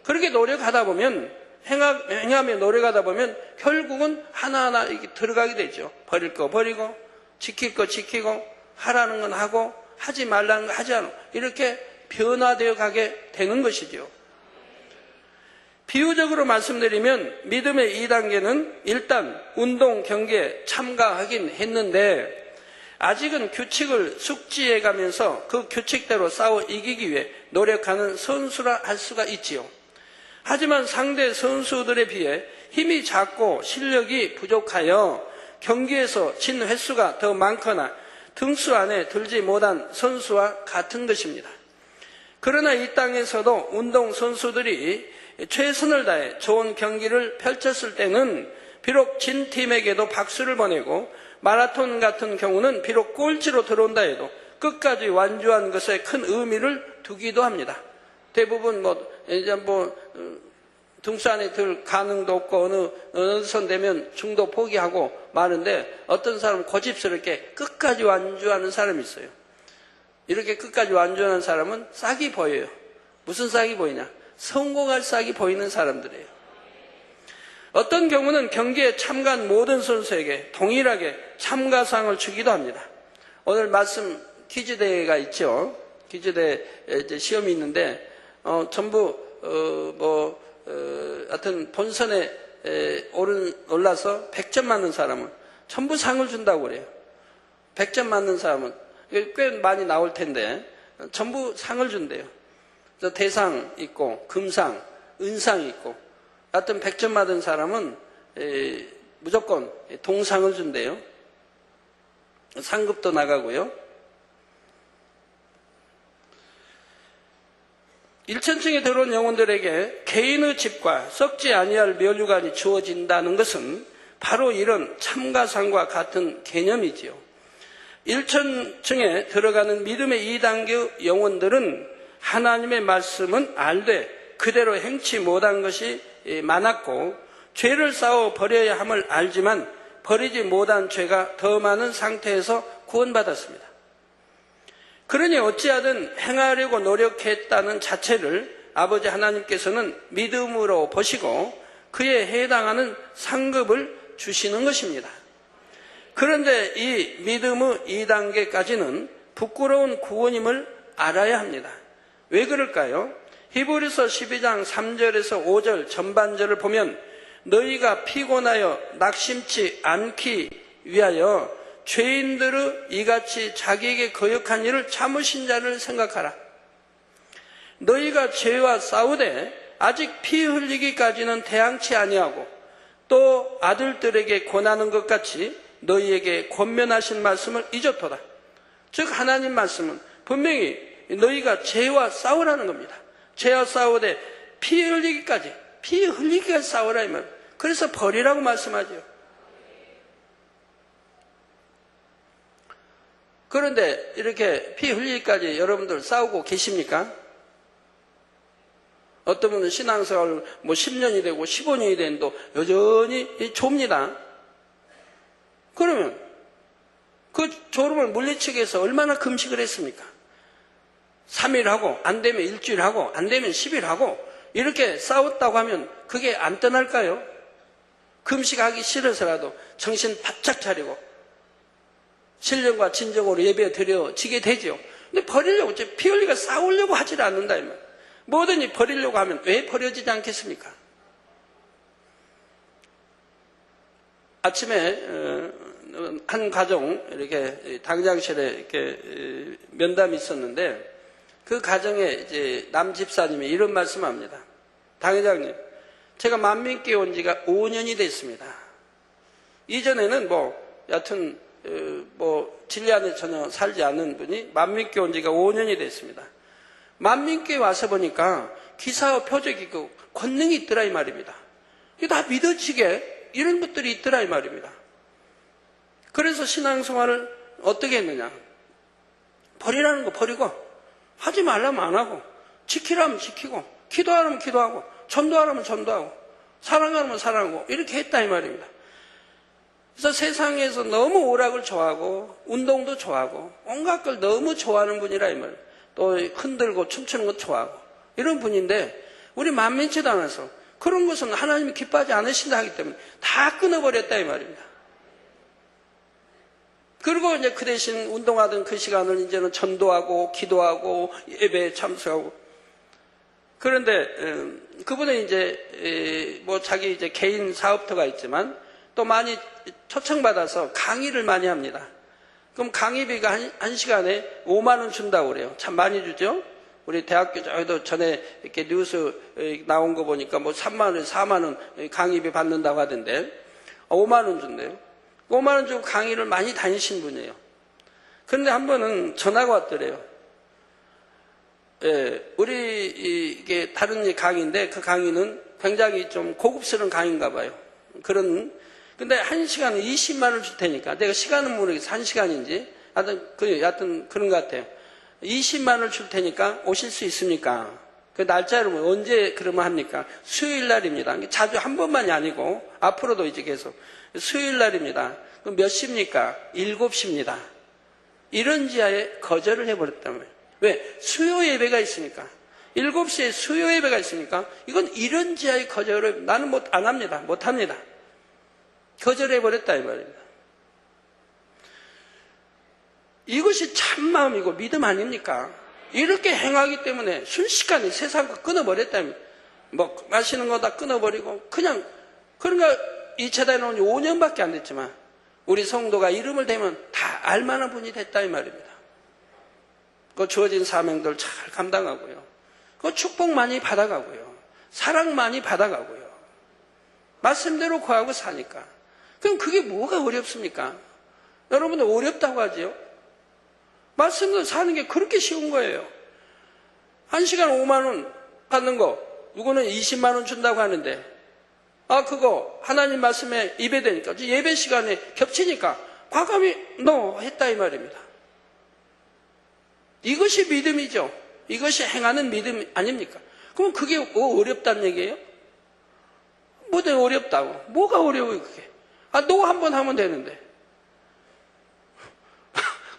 그렇게 노력하다 보면 행하며 노력하다 보면 결국은 하나하나 이렇게 들어가게 되죠. 버릴 거 버리고 지킬 거 지키고 하라는 건 하고 하지 말라는 거 하지 않고 이렇게 변화되어 가게 되는 것이죠. 비유적으로 말씀드리면 믿음의 2단계는 일단 운동 경기에 참가하긴 했는데 아직은 규칙을 숙지해 가면서 그 규칙대로 싸워 이기기 위해 노력하는 선수라 할 수가 있지요. 하지만 상대 선수들에 비해 힘이 작고 실력이 부족하여 경기에서 진 횟수가 더 많거나 등수 안에 들지 못한 선수와 같은 것입니다. 그러나 이 땅에서도 운동 선수들이 최선을 다해 좋은 경기를 펼쳤을 때는 비록 진 팀에게도 박수를 보내고 마라톤 같은 경우는 비록 꼴찌로 들어온다 해도 끝까지 완주한 것에 큰 의미를 두기도 합니다. 대부분 등수 안에 들 가능도 없고 어느 선 되면 중도 포기하고 마는데 어떤 사람은 고집스럽게 끝까지 완주하는 사람이 있어요. 이렇게 끝까지 완주하는 사람은 싹이 보여요. 무슨 싹이 보이냐? 성공할 싹이 보이는 사람들이에요. 어떤 경우는 경기에 참가한 모든 선수에게 동일하게 참가상을 주기도 합니다. 오늘 말씀 퀴즈대회가 있죠. 퀴즈대회 이제 시험이 있는데 전부 하여튼 본선에 올라서 100점 맞는 사람은 전부 상을 준다고 그래요. 100점 맞는 사람은 꽤 많이 나올 텐데 전부 상을 준대요. 그래서 대상 있고 금상, 은상이 있고 하여튼 100점 맞은 사람은 무조건 동상을 준대요. 상급도 나가고요. 1천층에 들어온 영혼들에게 개인의 집과 썩지 아니할 면류관이 주어진다는 것은 바로 이런 참가상과 같은 개념이지요. 1천층에 들어가는 믿음의 2단계 영혼들은 하나님의 말씀은 알되 그대로 행치 못한 것이 많았고 죄를 쌓아 버려야 함을 알지만 버리지 못한 죄가 더 많은 상태에서 구원받았습니다. 그러니 어찌하든 행하려고 노력했다는 자체를 아버지 하나님께서는 믿음으로 보시고 그에 해당하는 상급을 주시는 것입니다. 그런데 이 믿음의 2단계까지는 부끄러운 구원임을 알아야 합니다. 왜 그럴까요? 히브리서 12장 3절에서 5절 전반절을 보면 너희가 피곤하여 낙심치 않기 위하여 죄인들의 이같이 자기에게 거역한 일을 참으신 자를 생각하라. 너희가 죄와 싸우되 아직 피 흘리기까지는 대항치 아니하고 또 아들들에게 권하는 것 같이 너희에게 권면하신 말씀을 잊었도다. 즉 하나님 말씀은 분명히 너희가 죄와 싸우라는 겁니다. 죄와 싸우되 피 흘리기까지 싸우라 이 말. 그래서 버리라고 말씀하죠. 그런데 이렇게 피 흘리기까지 여러분들 싸우고 계십니까? 어떤 분은 신앙생활 10년이 되고 15년이 되는데 여전히 좁니다. 그러면 그 졸음을 물리치기 위해서 얼마나 금식을 했습니까? 3일 하고 안 되면 일주일 하고 안 되면 10일 하고 이렇게 싸웠다고 하면 그게 안 떠날까요? 금식하기 싫어서라도 정신 바짝 차리고 신령과 진정으로 예배 드려지게 되죠. 근데 버리려고 피 흘리가 싸우려고 하질 않는다. 뭐든지 버리려고 하면 왜 버려지지 않겠습니까? 아침에 한 가정 이렇게 당장실에 이렇게 면담이 있었는데 그 가정에 이제 남 집사님이 이런 말씀합니다. 당 회장님, 제가 만민교회 온 지가 5년이 됐습니다. 이전에는 여하튼 진리 안에 전혀 살지 않는 분이 만민교회 온 지가 5년이 됐습니다. 만민교회 와서 보니까 기사와 표적이 있고 권능이 있더라 이 말입니다. 이게 다 믿어지게 이런 것들이 있더라 이 말입니다. 그래서 신앙생활을 어떻게 했느냐? 버리라는 거 버리고 하지 말라면 안 하고 지키라면 지키고 기도하라면 기도하고 전도하라면 전도하고 사랑하면 사랑하고 이렇게 했다 이 말입니다. 그래서 세상에서 너무 오락을 좋아하고 운동도 좋아하고 온갖 걸 너무 좋아하는 분이라 이 말이에요. 또 흔들고 춤추는 것 좋아하고 이런 분인데 우리 만민치도 않아서 그런 것은 하나님이 기뻐하지 않으신다 하기 때문에 다 끊어버렸다 이 말입니다. 그리고 이제 그 대신 운동하던 그 시간을 이제는 전도하고 기도하고 예배에 참석하고. 그런데 그분은 이제 뭐 자기 이제 개인 사업터가 있지만 또 많이 초청받아서 강의를 많이 합니다. 그럼 강의비가 한 시간에 5만 원 준다고 그래요. 참 많이 주죠. 우리 대학교 저희도 전에 이렇게 뉴스 나온 거 보니까 뭐 3만 원, 4만 원 강의비 받는다고 하던데 5만 원 준대요. 5만 원 주고 강의를 많이 다니신 분이에요. 그런데 한 번은 전화가 왔더래요. 예, 우리 이게 다른 강의인데 그 강의는 굉장히 좀 고급스러운 강의인가 봐요. 근데 한 시간에 20만 원 줄 테니까 내가 시간은 모르겠어. 한 시간인지 하여튼 그런 것 같아요. 20만 원을 줄 테니까 오실 수 있습니까? 그 날짜를 언제 그러면 합니까? 수요일 날입니다. 자주 한 번만이 아니고 앞으로도 이제 계속 수요일 날입니다. 그럼 몇 시입니까? 7시입니다. 이런 지하에 거절을 해버렸단 말이에요. 왜? 수요 예배가 있으니까. 7시에 수요 예배가 있으니까 이건 이런 지하에 거절을 나는 안 합니다. 못 합니다. 거절해버렸다 이 말입니다. 이것이 참마음이고 믿음 아닙니까? 이렇게 행하기 때문에 순식간에 세상 거 끊어버렸다. 뭐 마시는 거 다 끊어버리고 그냥 그러니까 이 재단에 온 지 5년밖에 안 됐지만 우리 성도가 이름을 대면 다 알만한 분이 됐다 이 말입니다. 그 주어진 사명들 잘 감당하고요. 그 축복 많이 받아가고요. 사랑 많이 받아가고요. 말씀대로 구하고 사니까. 그럼 그게 뭐가 어렵습니까? 여러분들 어렵다고 하지요? 말씀대로 사는 게 그렇게 쉬운 거예요. 1시간 5만 원 받는 거 누구는 20만 원 준다고 하는데 그거 하나님 말씀에 예배되니까 예배 시간에 겹치니까 과감히 했다 이 말입니다. 이것이 믿음이죠. 이것이 행하는 믿음 아닙니까? 그럼 그게 어렵다는 얘기예요? 뭐가 어렵다고? 뭐가 어려워요 그게? 너 한 번 하면 되는데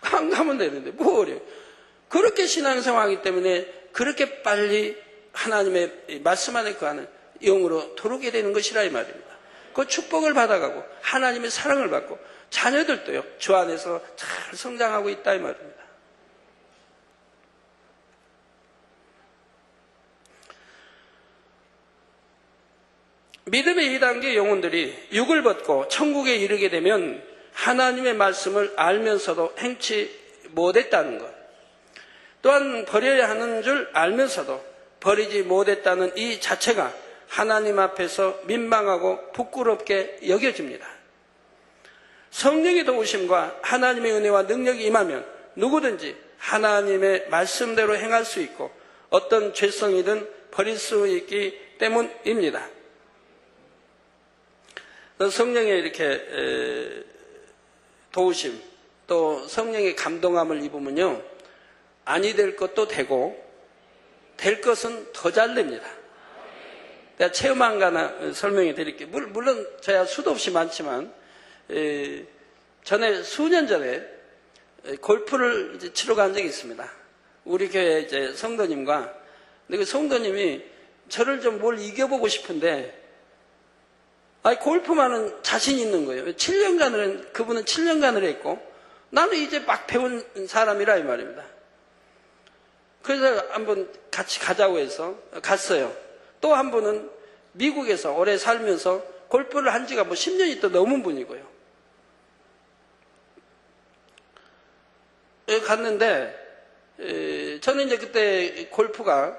안 가면 되는데 뭐 어려워요? 그렇게 신앙생활하기 때문에 그렇게 빨리 하나님의 말씀 안에 거하는 영으로 들어오게 되는 것이라 이 말입니다. 그 축복을 받아가고 하나님의 사랑을 받고 자녀들도요 주 안에서 잘 성장하고 있다 이 말입니다. 믿음의 2단계 영혼들이 육을 벗고 천국에 이르게 되면 하나님의 말씀을 알면서도 행치 못했다는 것, 또한 버려야 하는 줄 알면서도 버리지 못했다는 이 자체가 하나님 앞에서 민망하고 부끄럽게 여겨집니다. 성령의 도우심과 하나님의 은혜와 능력이 임하면 누구든지 하나님의 말씀대로 행할 수 있고 어떤 죄성이든 버릴 수 있기 때문입니다. 성령의 이렇게 도우심 또 성령의 감동함을 입으면요 아니 될 것도 되고 될 것은 더 잘 됩니다. 내가 체험한 거 하나 설명해 드릴게요. 물론 저야 수도 없이 많지만 전에 수년 전에 골프를 이제 치러 간 적이 있습니다. 우리 교회 이제 성도님과 근데 그 성도님이 저를 좀 뭘 이겨보고 싶은데 골프만은 자신 있는 거예요. 7년간을 그분은 7년간을 했고 나는 이제 막 배운 사람이라 이 말입니다. 그래서 한번 같이 가자고 해서 갔어요. 또 한 분은 미국에서 오래 살면서 골프를 한 지가 10년이 또 넘은 분이고요. 갔는데 저는 이제 그때 골프가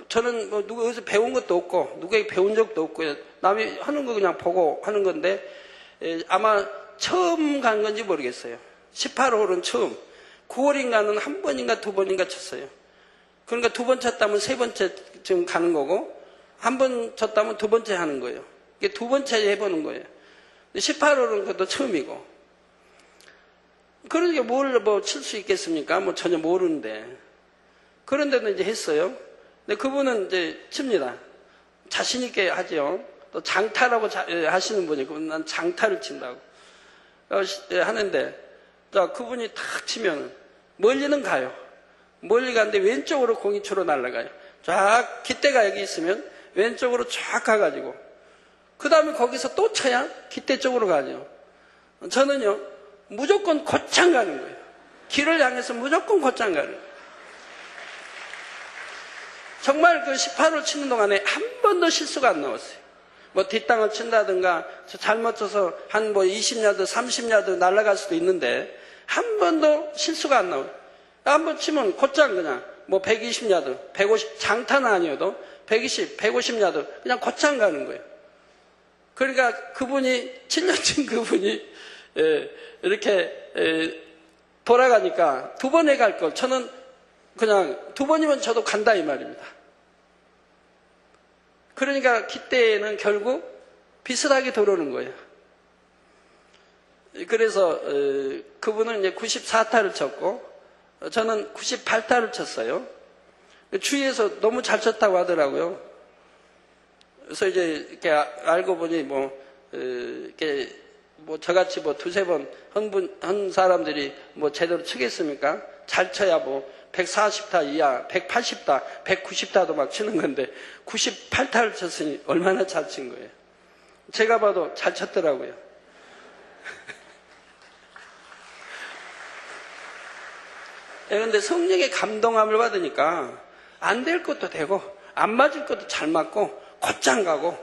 저는 누구 어디서 배운 것도 없고 누구에게 배운 적도 없고요. 남이 하는 거 그냥 보고 하는 건데 아마 처음 간 건지 모르겠어요. 18홀은 처음 9홀인가는 한 번인가 두 번인가 쳤어요. 그러니까 두 번 쳤다면 세 번째 지금 가는 거고 한 번 쳤다면 두 번째 하는 거예요. 이게 두 번째 해보는 거예요. 18홀은 그것도 처음이고 그러니까 뭘 칠 수 있겠습니까? 전혀 모르는데 그런데도 이제 했어요. 근데 그분은 이제 칩니다. 자신있게 하죠. 또 장타라고 하시는 분이 있고, 난 장타를 친다고 하는데, 자, 그분이 탁 치면 멀리는 가요. 멀리 가는데 왼쪽으로 공이 주로 날아가요. 쫙 깃대가 여기 있으면 왼쪽으로 쫙 가가지고 그 다음에 거기서 또 쳐야 깃대 쪽으로 가죠. 저는요 무조건 곧장 가는 거예요. 길을 향해서 무조건 곧장 가는 거예요. 정말 그 18홀 치는 동안에 한 번도 실수가 안 나왔어요. 뭐 뒷땅을 친다든가 잘못 쳐서 한 뭐 20야드 30야드 날아갈 수도 있는데 한 번도 실수가 안 나와요. 한 번 치면 곧장 그냥 뭐 120야드 150 장타는 아니어도 120 150야드 그냥 곧장 가는 거예요. 그러니까 그분이 7년 친 그분이 이렇게 돌아가니까 두 번에 갈 걸 저는 그냥 두 번이면 저도 간다 이 말입니다. 그러니까 깃대는 결국 비슷하게 들어오는 거예요. 그래서 그분은 이제 94타를 쳤고 저는 98타를 쳤어요. 주위에서 너무 잘 쳤다고 하더라고요. 그래서 이제 이렇게 알고 보니 이렇게 저같이 두세 번 한 사람들이 제대로 치겠습니까? 잘 쳐야 140타 이하, 180타, 190타도 막 치는 건데 98타를 쳤으니 얼마나 잘 친 거예요. 제가 봐도 잘 쳤더라고요. 그런데 성령의 감동함을 받으니까 안 될 것도 되고 안 맞을 것도 잘 맞고 곧장 가고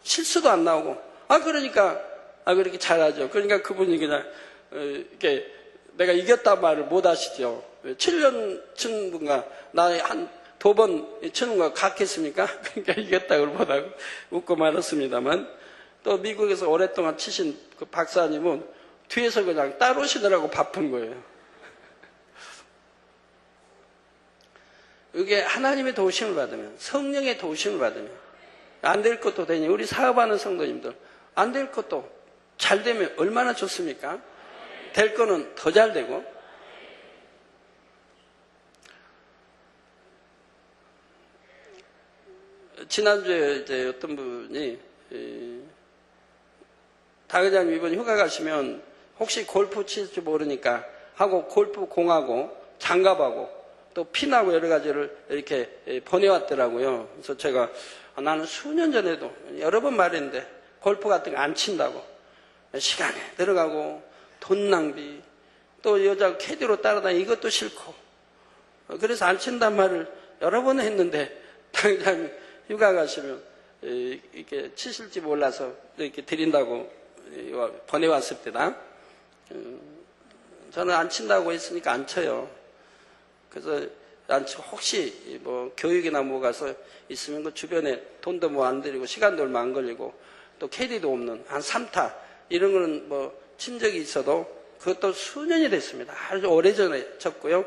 실수도 안 나오고 그러니까 그렇게 잘하죠. 그러니까 그분이 그냥 이렇게 내가 이겼단 말을 못 하시죠. 7년 친 분과 나 한 2번 치는 거 같겠습니까? 그러니까 이겼다고 못하고 웃고 말았습니다만 또 미국에서 오랫동안 치신 그 박사님은 뒤에서 그냥 따르시느라고 바쁜 거예요. 이게 하나님의 도우심을 받으면 성령의 도우심을 받으면 안 될 것도 되니 우리 사업하는 성도님들 안 될 것도 잘 되면 얼마나 좋습니까? 될 거는 더 잘 되고 지난주에 이제 어떤 분이 당 회장님 이번 휴가 가시면 혹시 골프 칠 줄 모르니까 하고 골프 공하고 장갑하고 또 핀하고 여러 가지를 이렇게 보내왔더라고요. 그래서 제가 나는 수년 전에도 여러 번 말했는데 골프 같은 거 안 친다고 시간에 들어가고 돈 낭비 또 여자 캐디로 따라다니 이것도 싫고 그래서 안 친단 말을 여러 번 했는데 당장 휴가 가시면 이렇게 치실지 몰라서 이렇게 드린다고 보내왔을 때다. 저는 안 친다고 했으니까 안 쳐요. 그래서 안 치고 혹시 교육이나 가서 있으면 그 주변에 돈도 안 들이고 시간도 얼마 안 걸리고 또 캐디도 없는 한 3타 이런 거는 친 적이 있어도 그것도 수년이 됐습니다. 아주 오래전에 쳤고요.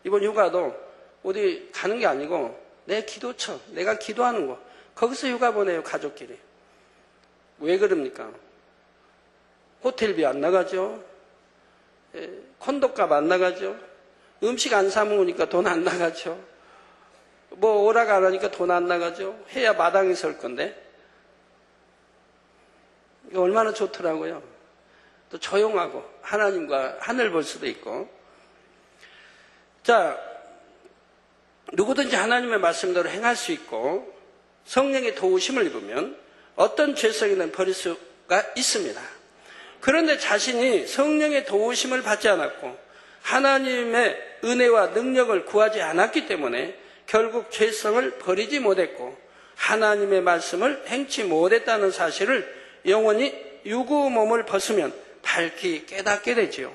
이번 휴가도 어디 가는 게 아니고 내 기도처, 내가 기도하는 거 거기서 휴가 보내요. 가족끼리. 왜 그럽니까? 호텔비 안 나가죠. 콘도값 안 나가죠. 음식 안 사 먹으니까 돈 안 나가죠. 오락 안 하니까 돈 안 나가죠. 해야 마당에 설 건데. 이거 얼마나 좋더라고요. 또 조용하고 하나님과 하늘 볼 수도 있고. 자, 누구든지 하나님의 말씀대로 행할 수 있고 성령의 도우심을 입으면 어떤 죄성이든 버릴 수가 있습니다. 그런데 자신이 성령의 도우심을 받지 않았고 하나님의 은혜와 능력을 구하지 않았기 때문에 결국 죄성을 버리지 못했고 하나님의 말씀을 행치 못했다는 사실을 영원히 유구 몸을 벗으면 밝히 깨닫게 되지요.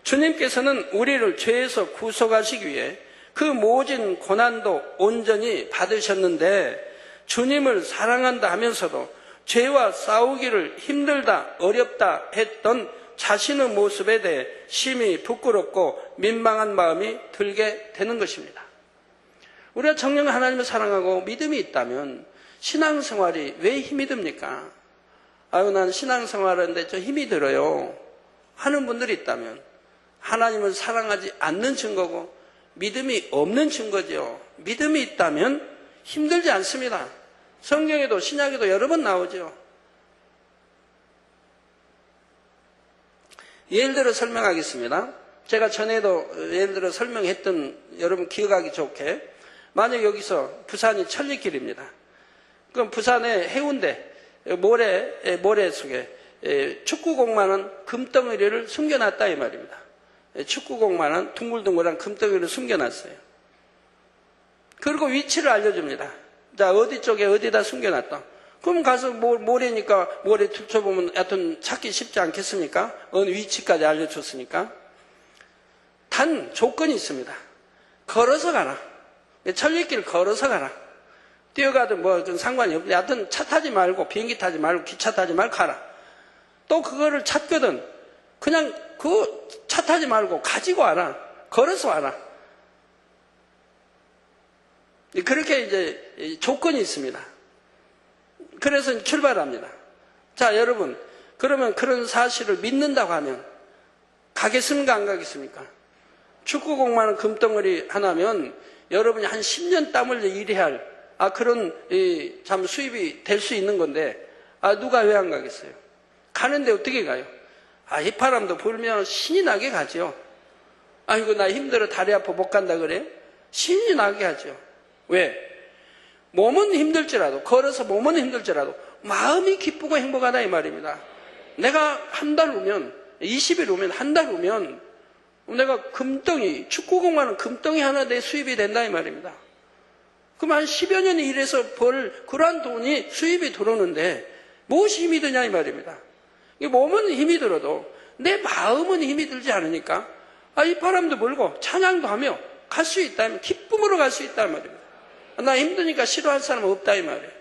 주님께서는 우리를 죄에서 구속하시기 위해 그 모진 고난도 온전히 받으셨는데 주님을 사랑한다 하면서도 죄와 싸우기를 힘들다 어렵다 했던 자신의 모습에 대해 심히 부끄럽고 민망한 마음이 들게 되는 것입니다. 우리가 정녕 하나님을 사랑하고 믿음이 있다면 신앙생활이 왜 힘이 듭니까? 나는 신앙생활하는데 저 힘이 들어요 하는 분들이 있다면 하나님을 사랑하지 않는 증거고 믿음이 없는 증거죠. 믿음이 있다면 힘들지 않습니다. 성경에도 신약에도 여러 번 나오죠. 예를 들어 설명하겠습니다. 제가 전에도 예를 들어 설명했던, 여러분 기억하기 좋게, 만약 여기서 부산이 천리길입니다. 그럼 부산의 해운대 모래 속에 축구공만한 금덩어리를 숨겨놨다 이 말입니다. 축구공만한 둥글둥글한 금덩어리를 숨겨놨어요. 그리고 위치를 알려줍니다. 자, 어디 쪽에 어디다 숨겨놨다. 그럼 가서 모래니까 모래 툭쳐보면 하여튼 찾기 쉽지 않겠습니까? 어느 위치까지 알려줬으니까. 단 조건이 있습니다. 걸어서 가라. 천리길 걸어서 가라. 뛰어가든 뭐 상관이 없는데 하여튼 차 타지 말고 비행기 타지 말고 기차 타지 말고 가라. 또 그거를 찾거든 그냥 그 차 타지 말고 가지고 와라. 걸어서 와라. 그렇게 이제 조건이 있습니다. 그래서 출발합니다. 자, 여러분, 그러면 그런 사실을 믿는다고 하면 가겠습니까? 안 가겠습니까? 축구공만한 금덩어리 하나면 여러분이 한 10년 땀 흘려 일해야 할 그런 참 수입이 될 수 있는 건데 누가 왜 안 가겠어요? 가는데 어떻게 가요? 이 바람도 불면 신이 나게 가죠. 아이고 나 힘들어 다리 아파 못 간다 그래요? 신이 나게 하죠. 왜? 몸은 힘들지라도, 걸어서 몸은 힘들지라도 마음이 기쁘고 행복하다 이 말입니다. 내가 한 달 후면, 20일 후면, 한 달 후면 내가 금덩이, 축구공만한 금덩이 하나 내 수입이 된다 이 말입니다. 그럼 한 10여 년이 일해서 벌 그러한 돈이 수입이 들어오는데 무엇이 힘이 드냐 이 말입니다. 몸은 힘이 들어도 내 마음은 힘이 들지 않으니까 이 바람도 불고 찬양도 하며 갈 수 있다면 기쁨으로 갈 수 있다 이 말입니다. 나 힘드니까 싫어할 사람은 없다 이 말이에요.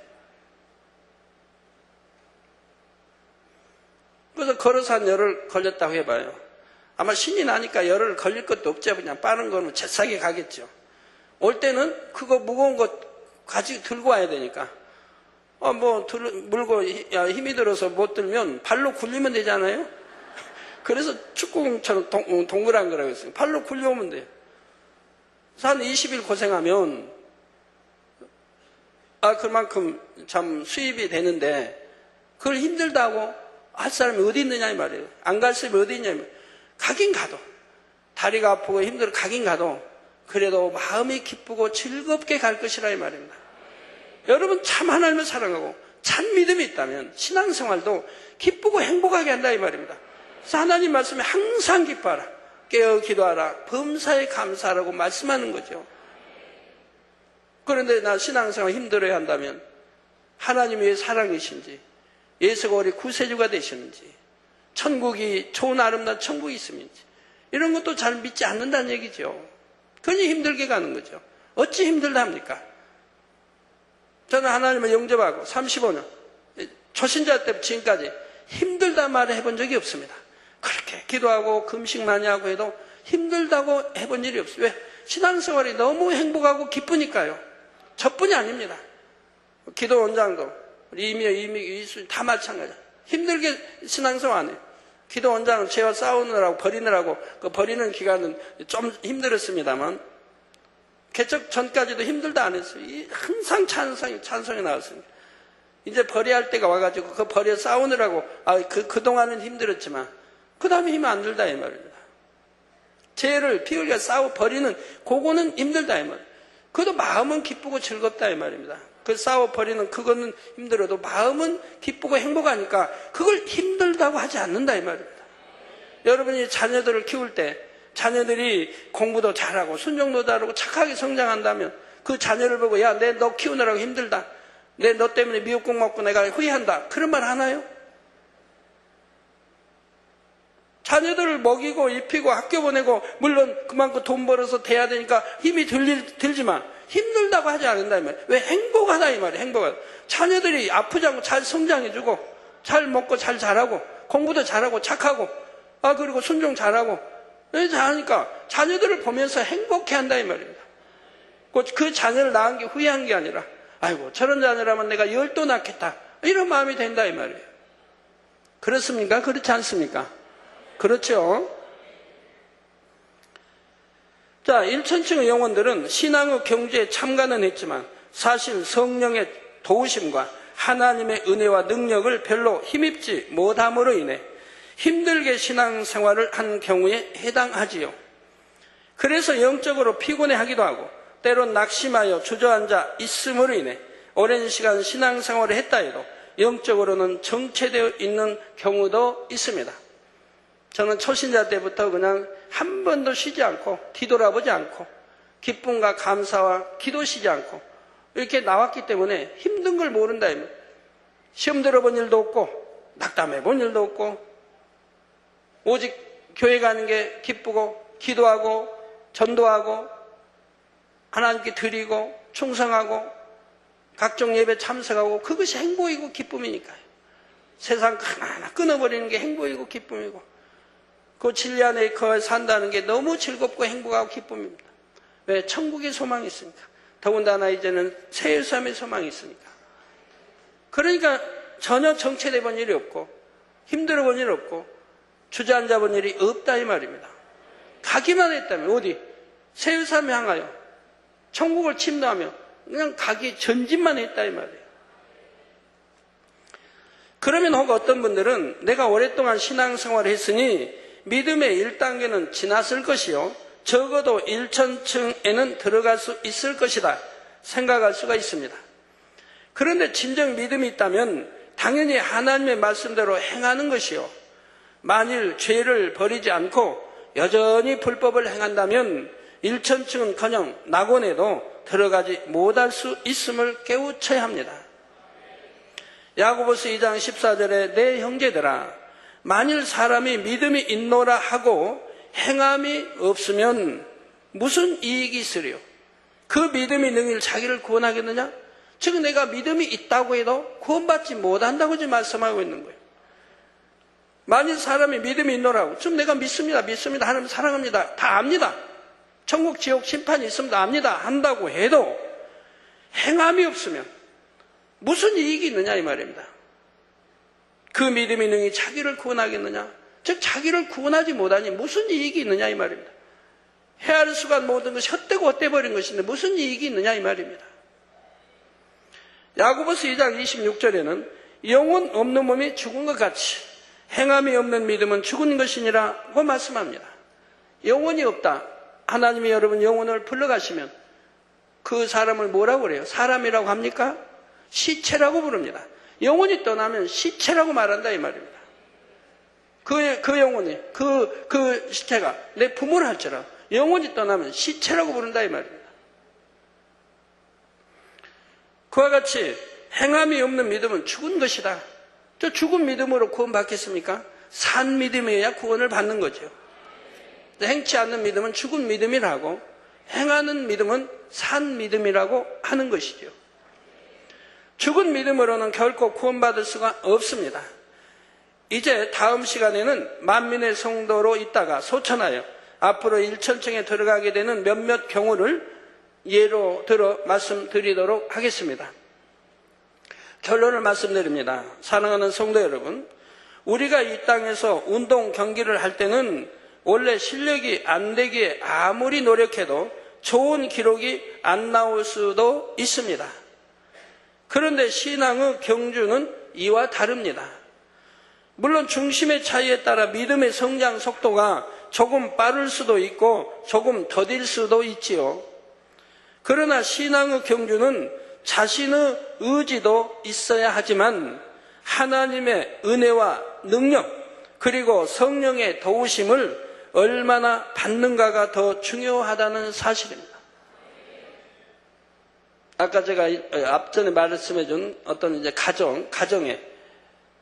그래서 걸어서 한 열흘 걸렸다고 해봐요. 아마 신이 나니까 열흘 걸릴 것도 없죠. 그냥 빠른 거는 재싸게 가겠죠. 올 때는 그거 무거운 거 가지고 들고 와야 되니까 물고 힘이 들어서 못 들면 발로 굴리면 되잖아요. 그래서 축구공처럼 동그란 거라고 했어요. 발로 굴려오면 돼요. 그래서 한 20일 고생하면 그만큼 참 수입이 되는데 그걸 힘들다고 할 사람이 어디 있느냐 이 말이에요. 안 갈 사람이 어디 있냐 이 말이에요. 가긴 가도 다리가 아프고 힘들어 가긴 가도 그래도 마음이 기쁘고 즐겁게 갈 것이라 이 말입니다. 여러분 참 하나님을 사랑하고 참 믿음이 있다면 신앙생활도 기쁘고 행복하게 한다 이 말입니다. 그래서 하나님 말씀에 항상 기뻐하라. 깨어 기도하라. 범사에 감사하라고 말씀하는 거죠. 그런데 나 신앙생활 힘들어야 한다면 하나님이 왜 사랑이신지, 예수가 우리 구세주가 되시는지, 천국이 좋은 아름다운 천국이 있음인지 이런 것도 잘 믿지 않는다는 얘기죠. 그러니 힘들게 가는 거죠. 어찌 힘들다 합니까? 저는 하나님을 영접하고 35년 초신자 때 지금까지 힘들다 말을 해본 적이 없습니다. 그렇게 기도하고 금식 많이 하고 해도 힘들다고 해본 일이 없어요. 왜? 신앙생활이 너무 행복하고 기쁘니까요. 저뿐이 아닙니다. 기도 원장도 이미 이수 다 마찬가지야. 힘들게 신앙생활 안 해요. 기도 원장은 죄와 싸우느라고 버리느라고 그 버리는 기간은 좀 힘들었습니다만 개척 전까지도 힘들다 안 했어요. 항상 찬송이 나왔습니다. 이제 버려야 할 때가 와가지고 그 버려 싸우느라고 그동안은 힘들었지만 그 다음에 힘이 안 들다 이 말입니다. 죄를 피 흘려 싸워 버리는 그거는 힘들다 이 말이에요. 그래도 마음은 기쁘고 즐겁다 이 말입니다. 그 싸워 버리는 그거는 힘들어도 마음은 기쁘고 행복하니까 그걸 힘들다고 하지 않는다 이 말입니다. 여러분이 자녀들을 키울 때 자녀들이 공부도 잘하고 순종도 잘하고 착하게 성장한다면 그 자녀를 보고 야, 내 너 키우느라고 힘들다. 내 너 때문에 미역국 먹고 내가 후회한다. 그런 말 하나요? 자녀들을 먹이고 입히고 학교 보내고 물론 그만큼 돈 벌어서 돼야 되니까 힘이 들지만 힘들다고 하지 않는다 이 말이에요. 왜? 행복하다 이 말이에요. 행복하다. 자녀들이 아프지 않고 잘 성장해주고 잘 먹고 잘 자라고 공부도 잘하고 착하고 그리고 순종 잘하고 잘하니까 자녀들을 보면서 행복해한다 이 말입니다. 그 자녀를 낳은 게 후회한 게 아니라 아이고 저런 자녀라면 내가 10도 낳겠다 이런 마음이 된다 이 말이에요. 그렇습니까? 그렇지 않습니까? 그렇죠. 자, 1천층의 영혼들은 신앙의 경주에 참가는 했지만 사실 성령의 도우심과 하나님의 은혜와 능력을 별로 힘입지 못함으로 인해 힘들게 신앙생활을 한 경우에 해당하지요. 그래서 영적으로 피곤해하기도 하고 때론 낙심하여 주저앉아 있음으로 인해 오랜 시간 신앙생활을 했다 해도 영적으로는 정체되어 있는 경우도 있습니다. 저는 초신자 때부터 그냥 한 번도 쉬지 않고 뒤돌아보지 않고 기쁨과 감사와 기도 쉬지 않고 이렇게 나왔기 때문에 힘든 걸 모른다. 시험 들어본 일도 없고 낙담해 본 일도 없고 오직 교회 가는 게 기쁘고 기도하고 전도하고 하나님께 드리고 충성하고 각종 예배 참석하고 그것이 행복이고 기쁨이니까요. 세상 하나하나 끊어버리는 게 행복이고 기쁨이고 그 진리 안에 거해 산다는 게 너무 즐겁고 행복하고 기쁨입니다. 왜? 천국의 소망이 있으니까. 더군다나 이제는 새 예루살렘의 소망이 있으니까. 그러니까 전혀 정체돼 본 일이 없고 힘들어 본 일이 없고 주저앉아 본 일이 없다 이 말입니다. 가기만 했다면 어디? 새 예루살렘에 향하여 천국을 침노하며 그냥 가기 전진만 했다 이 말이에요. 그러면 혹 어떤 분들은 내가 오랫동안 신앙생활을 했으니 믿음의 1단계는 지났을 것이요 적어도 1천층에는 들어갈 수 있을 것이다 생각할 수가 있습니다. 그런데 진정 믿음이 있다면 당연히 하나님의 말씀대로 행하는 것이요 만일 죄를 버리지 않고 여전히 불법을 행한다면 1천층은커녕 낙원에도 들어가지 못할 수 있음을 깨우쳐야 합니다. 야고보서 2장 14절에 내 형제들아 만일 사람이 믿음이 있노라 하고 행함이 없으면 무슨 이익이 있으리요? 그 믿음이 능히 자기를 구원하겠느냐? 즉 내가 믿음이 있다고 해도 구원받지 못한다고 지금 말씀하고 있는 거예요. 만일 사람이 믿음이 있노라고 좀 내가 믿습니다 하나님 사랑합니다 다 압니다. 천국 지옥 심판이 있습니다 압니다 한다고 해도 행함이 없으면 무슨 이익이 있느냐 이 말입니다. 그 믿음이 능히 자기를 구원하겠느냐? 즉 자기를 구원하지 못하니 무슨 이익이 있느냐 이 말입니다. 헤아릴 수가 모든 것이 헛되고 헛되버린 것인데 무슨 이익이 있느냐 이 말입니다. 야고보서 2장 26절에는 영혼 없는 몸이 죽은 것 같이 행함이 없는 믿음은 죽은 것이니라고 말씀합니다. 영혼이 없다. 하나님이 여러분 영혼을 불러가시면 그 사람을 뭐라고 그래요? 사람이라고 합니까? 시체라고 부릅니다. 영혼이 떠나면 시체라고 말한다 이 말입니다. 그 영혼이 그 시체가 내 부모를 할지라 영혼이 떠나면 시체라고 부른다 이 말입니다. 그와 같이 행함이 없는 믿음은 죽은 것이다. 저 죽은 믿음으로 구원받겠습니까? 산 믿음이어야 구원을 받는 거죠. 행치 않는 믿음은 죽은 믿음이라고 행하는 믿음은 산 믿음이라고 하는 것이죠. 죽은 믿음으로는 결코 구원받을 수가 없습니다. 이제 다음 시간에는 만민의 성도로 있다가 소천하여 앞으로 1천층에 들어가게 되는 몇몇 경우를 예로 들어 말씀드리도록 하겠습니다. 결론을 말씀드립니다. 사랑하는 성도 여러분, 우리가 이 땅에서 운동 경기를 할 때는 원래 실력이 안 되기에 아무리 노력해도 좋은 기록이 안 나올 수도 있습니다. 그런데 신앙의 경주는 이와 다릅니다. 물론 중심의 차이에 따라 믿음의 성장 속도가 조금 빠를 수도 있고 조금 더딜 수도 있지요. 그러나 신앙의 경주는 자신의 의지도 있어야 하지만 하나님의 은혜와 능력 그리고 성령의 도우심을 얼마나 받는가가 더 중요하다는 사실입니다. 아까 제가 앞전에 말씀해 준 어떤 이제 가정에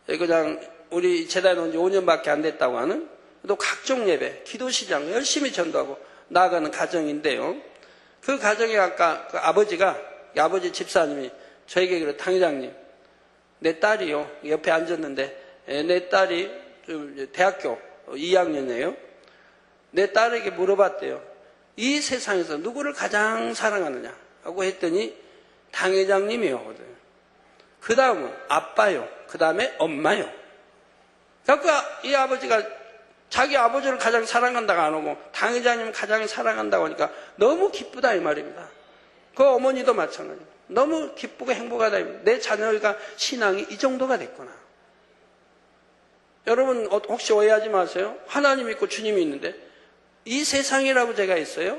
그냥 우리 재단에 온 지 5년밖에 안 됐다고 하는 또 각종 예배, 기도 시장 열심히 전도하고 나아가는 가정인데요. 그 가정에 아까 그 아버지 집사님이 저에게 그래, 당회장님, 내 딸이요. 옆에 앉았는데 내 딸이 대학교 2학년이에요. 내 딸에게 물어봤대요. 이 세상에서 누구를 가장 사랑하느냐 하고 했더니 당회장님이요. 그 다음은 아빠요. 그 다음에 엄마요. 그러니까 이 아버지가 자기 아버지를 가장 사랑한다고 안 하고 당회장님을 가장 사랑한다고 하니까 너무 기쁘다 이 말입니다. 그 어머니도 마찬가지입니다. 너무 기쁘고 행복하다. 내 자녀가 신앙이 이 정도가 됐구나. 여러분 혹시 오해하지 마세요. 하나님 있고 주님이 있는데 이 세상이라고 제가 있어요?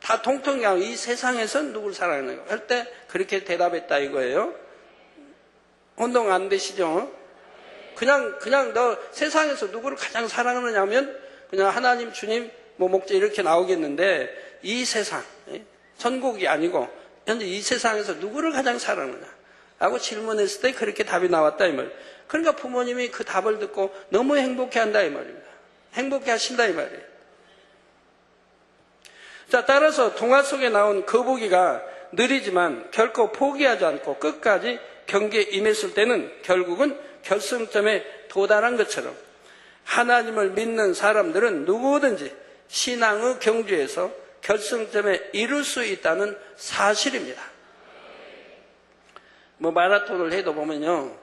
다 통통하고 이 세상에서 누구를 사랑하는 거 할 때 그렇게 대답했다 이거예요. 혼동 안 되시죠? 그냥 너 세상에서 누구를 가장 사랑하느냐면 그냥 하나님, 주님, 뭐 목자 이렇게 나오겠는데 이 세상, 천국이 아니고 현재 이 세상에서 누구를 가장 사랑하느냐 라고 질문했을 때 그렇게 답이 나왔다 이 말이에요. 그러니까 부모님이 그 답을 듣고 너무 행복해한다 이 말입니다. 행복해 하신다 이 말이에요. 자, 따라서 동화 속에 나온 거북이가 느리지만 결코 포기하지 않고 끝까지 경기에 임했을 때는 결국은 결승점에 도달한 것처럼 하나님을 믿는 사람들은 누구든지 신앙의 경주에서 결승점에 이룰 수 있다는 사실입니다. 뭐 마라톤을 해도 보면요,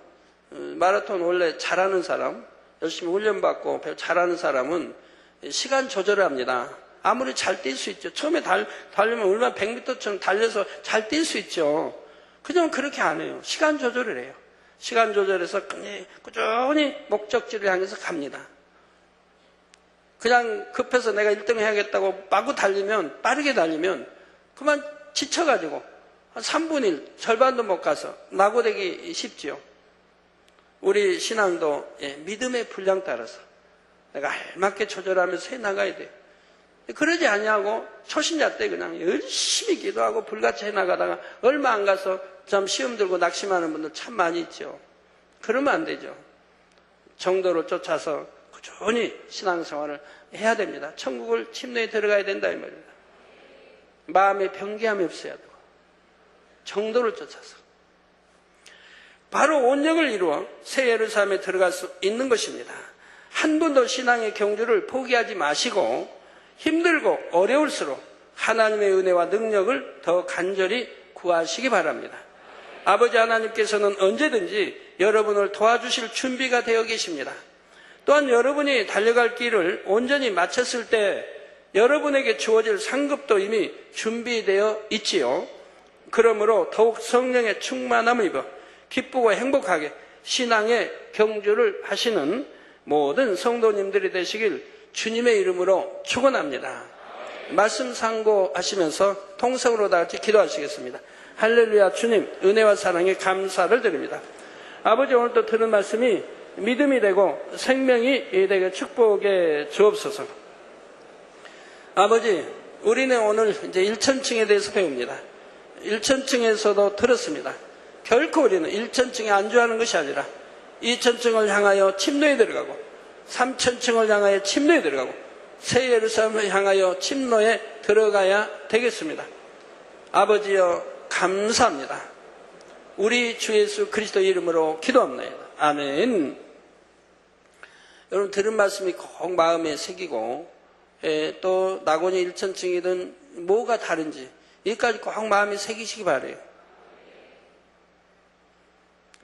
마라톤 원래 잘하는 사람, 열심히 훈련받고 잘하는 사람은 시간 조절을 합니다. 아무리 잘 뛸 수 있죠. 처음에 달리면 얼마나 100m처럼 달려서 잘 뛸 수 있죠. 그냥 그렇게 안 해요. 시간 조절을 해요. 시간 조절해서 꾸준히 목적지를 향해서 갑니다. 그냥 급해서 내가 1등 해야겠다고 마구 달리면, 빠르게 달리면 그만 지쳐가지고 한 3분의 1, 절반도 못 가서 낙오되기 쉽지요. 우리 신앙도 믿음의 분량 따라서 내가 알맞게 조절하면서 해나가야 돼요. 그러지 아니하고 초신자 때 그냥 열심히 기도하고 불같이 해나가다가 얼마 안 가서 참 시험 들고 낙심하는 분들 참 많이 있죠. 그러면 안 되죠. 정도를 쫓아서 꾸준히 신앙생활을 해야 됩니다. 천국을 침노에 들어가야 된다 이 말입니다. 마음에 변개함이 없어야 되고 정도를 쫓아서 바로 온영을 이루어 새 예루살렘에 들어갈 수 있는 것입니다. 한 번도 신앙의 경주를 포기하지 마시고 힘들고 어려울수록 하나님의 은혜와 능력을 더 간절히 구하시기 바랍니다. 아버지 하나님께서는 언제든지 여러분을 도와주실 준비가 되어 계십니다. 또한 여러분이 달려갈 길을 온전히 마쳤을 때 여러분에게 주어질 상급도 이미 준비되어 있지요. 그러므로 더욱 성령의 충만함을 입어 기쁘고 행복하게 신앙의 경주를 하시는 모든 성도님들이 되시길 주님의 이름으로 축원합니다. 말씀 상고하시면서 통성으로 다 같이 기도하시겠습니다. 할렐루야. 주님 은혜와 사랑에 감사를 드립니다. 아버지 오늘 또 들은 말씀이 믿음이 되고 생명이 되게 축복해 주옵소서. 아버지 우리는 오늘 이제 1천층에 대해서 배웁니다. 1천층에서도 들었습니다. 결코 우리는 1천층에 안주하는 것이 아니라 2천층을 향하여 침노에 들어가고 3천층을 향하여 침노에 들어가고 새 예루살렘을 향하여 침노에 들어가야 되겠습니다. 아버지여 감사합니다. 우리 주 예수 그리스도 이름으로 기도합니다. 아멘. 여러분 들은 말씀이 꼭 마음에 새기고 또 낙원이 1천층이든 뭐가 다른지 여기까지 꼭 마음에 새기시기 바라요.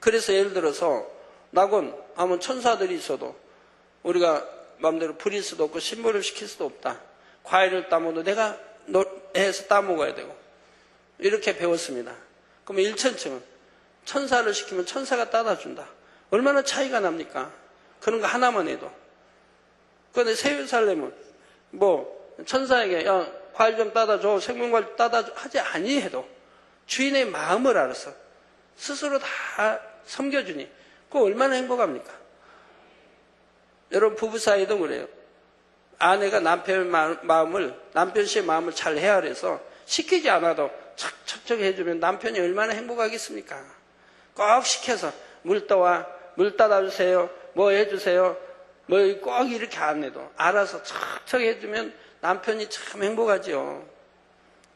그래서 예를 들어서 낙원 하면 천사들이 있어도 우리가 마음대로 부릴 수도 없고 심부름 시킬 수도 없다. 과일을 따먹어도 내가 해서 따먹어야 되고 이렇게 배웠습니다. 그러면 1천층은 천사를 시키면 천사가 따다 준다. 얼마나 차이가 납니까? 그런 거 하나만 해도. 그런데 새 예루살렘은 뭐 천사에게 야 과일 좀 따다 줘, 생명과일 따다 줘 하지 아니해도 주인의 마음을 알아서 스스로 다 섬겨주니 그거 얼마나 행복합니까? 여러분 부부 사이도 그래요. 아내가 남편 씨의 마음을 잘 헤아려서 시키지 않아도 척척 해주면 남편이 얼마나 행복하겠습니까? 꼭 시켜서 물 떠와, 물 따다 주세요, 뭐 해주세요, 뭐 꼭 이렇게 안 해도 알아서 척척 해주면 남편이 참 행복하지요.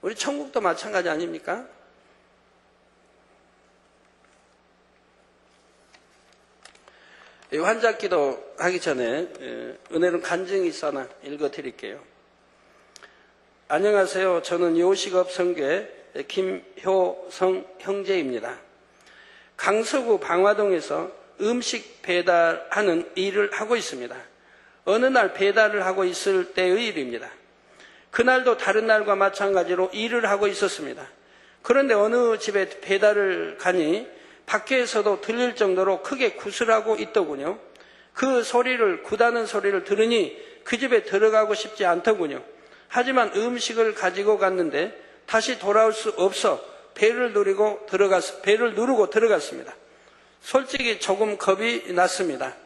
우리 천국도 마찬가지 아닙니까? 환자기도 하기 전에 은혜로운 간증이 있어나 읽어드릴게요. 안녕하세요. 저는 요식업 성교의 김효성 형제입니다. 강서구 방화동에서 음식 배달하는 일을 하고 있습니다. 어느 날 배달을 하고 있을 때의 일입니다. 그날도 다른 날과 마찬가지로 일을 하고 있었습니다. 그런데 어느 집에 배달을 가니 밖에서도 들릴 정도로 크게 구슬하고 있더군요. 그 소리를, 구다는 소리를 들으니 그 집에 들어가고 싶지 않더군요. 하지만 음식을 가지고 갔는데 다시 돌아올 수 없어 배를 누르고 들어갔습니다. 솔직히 조금 겁이 났습니다.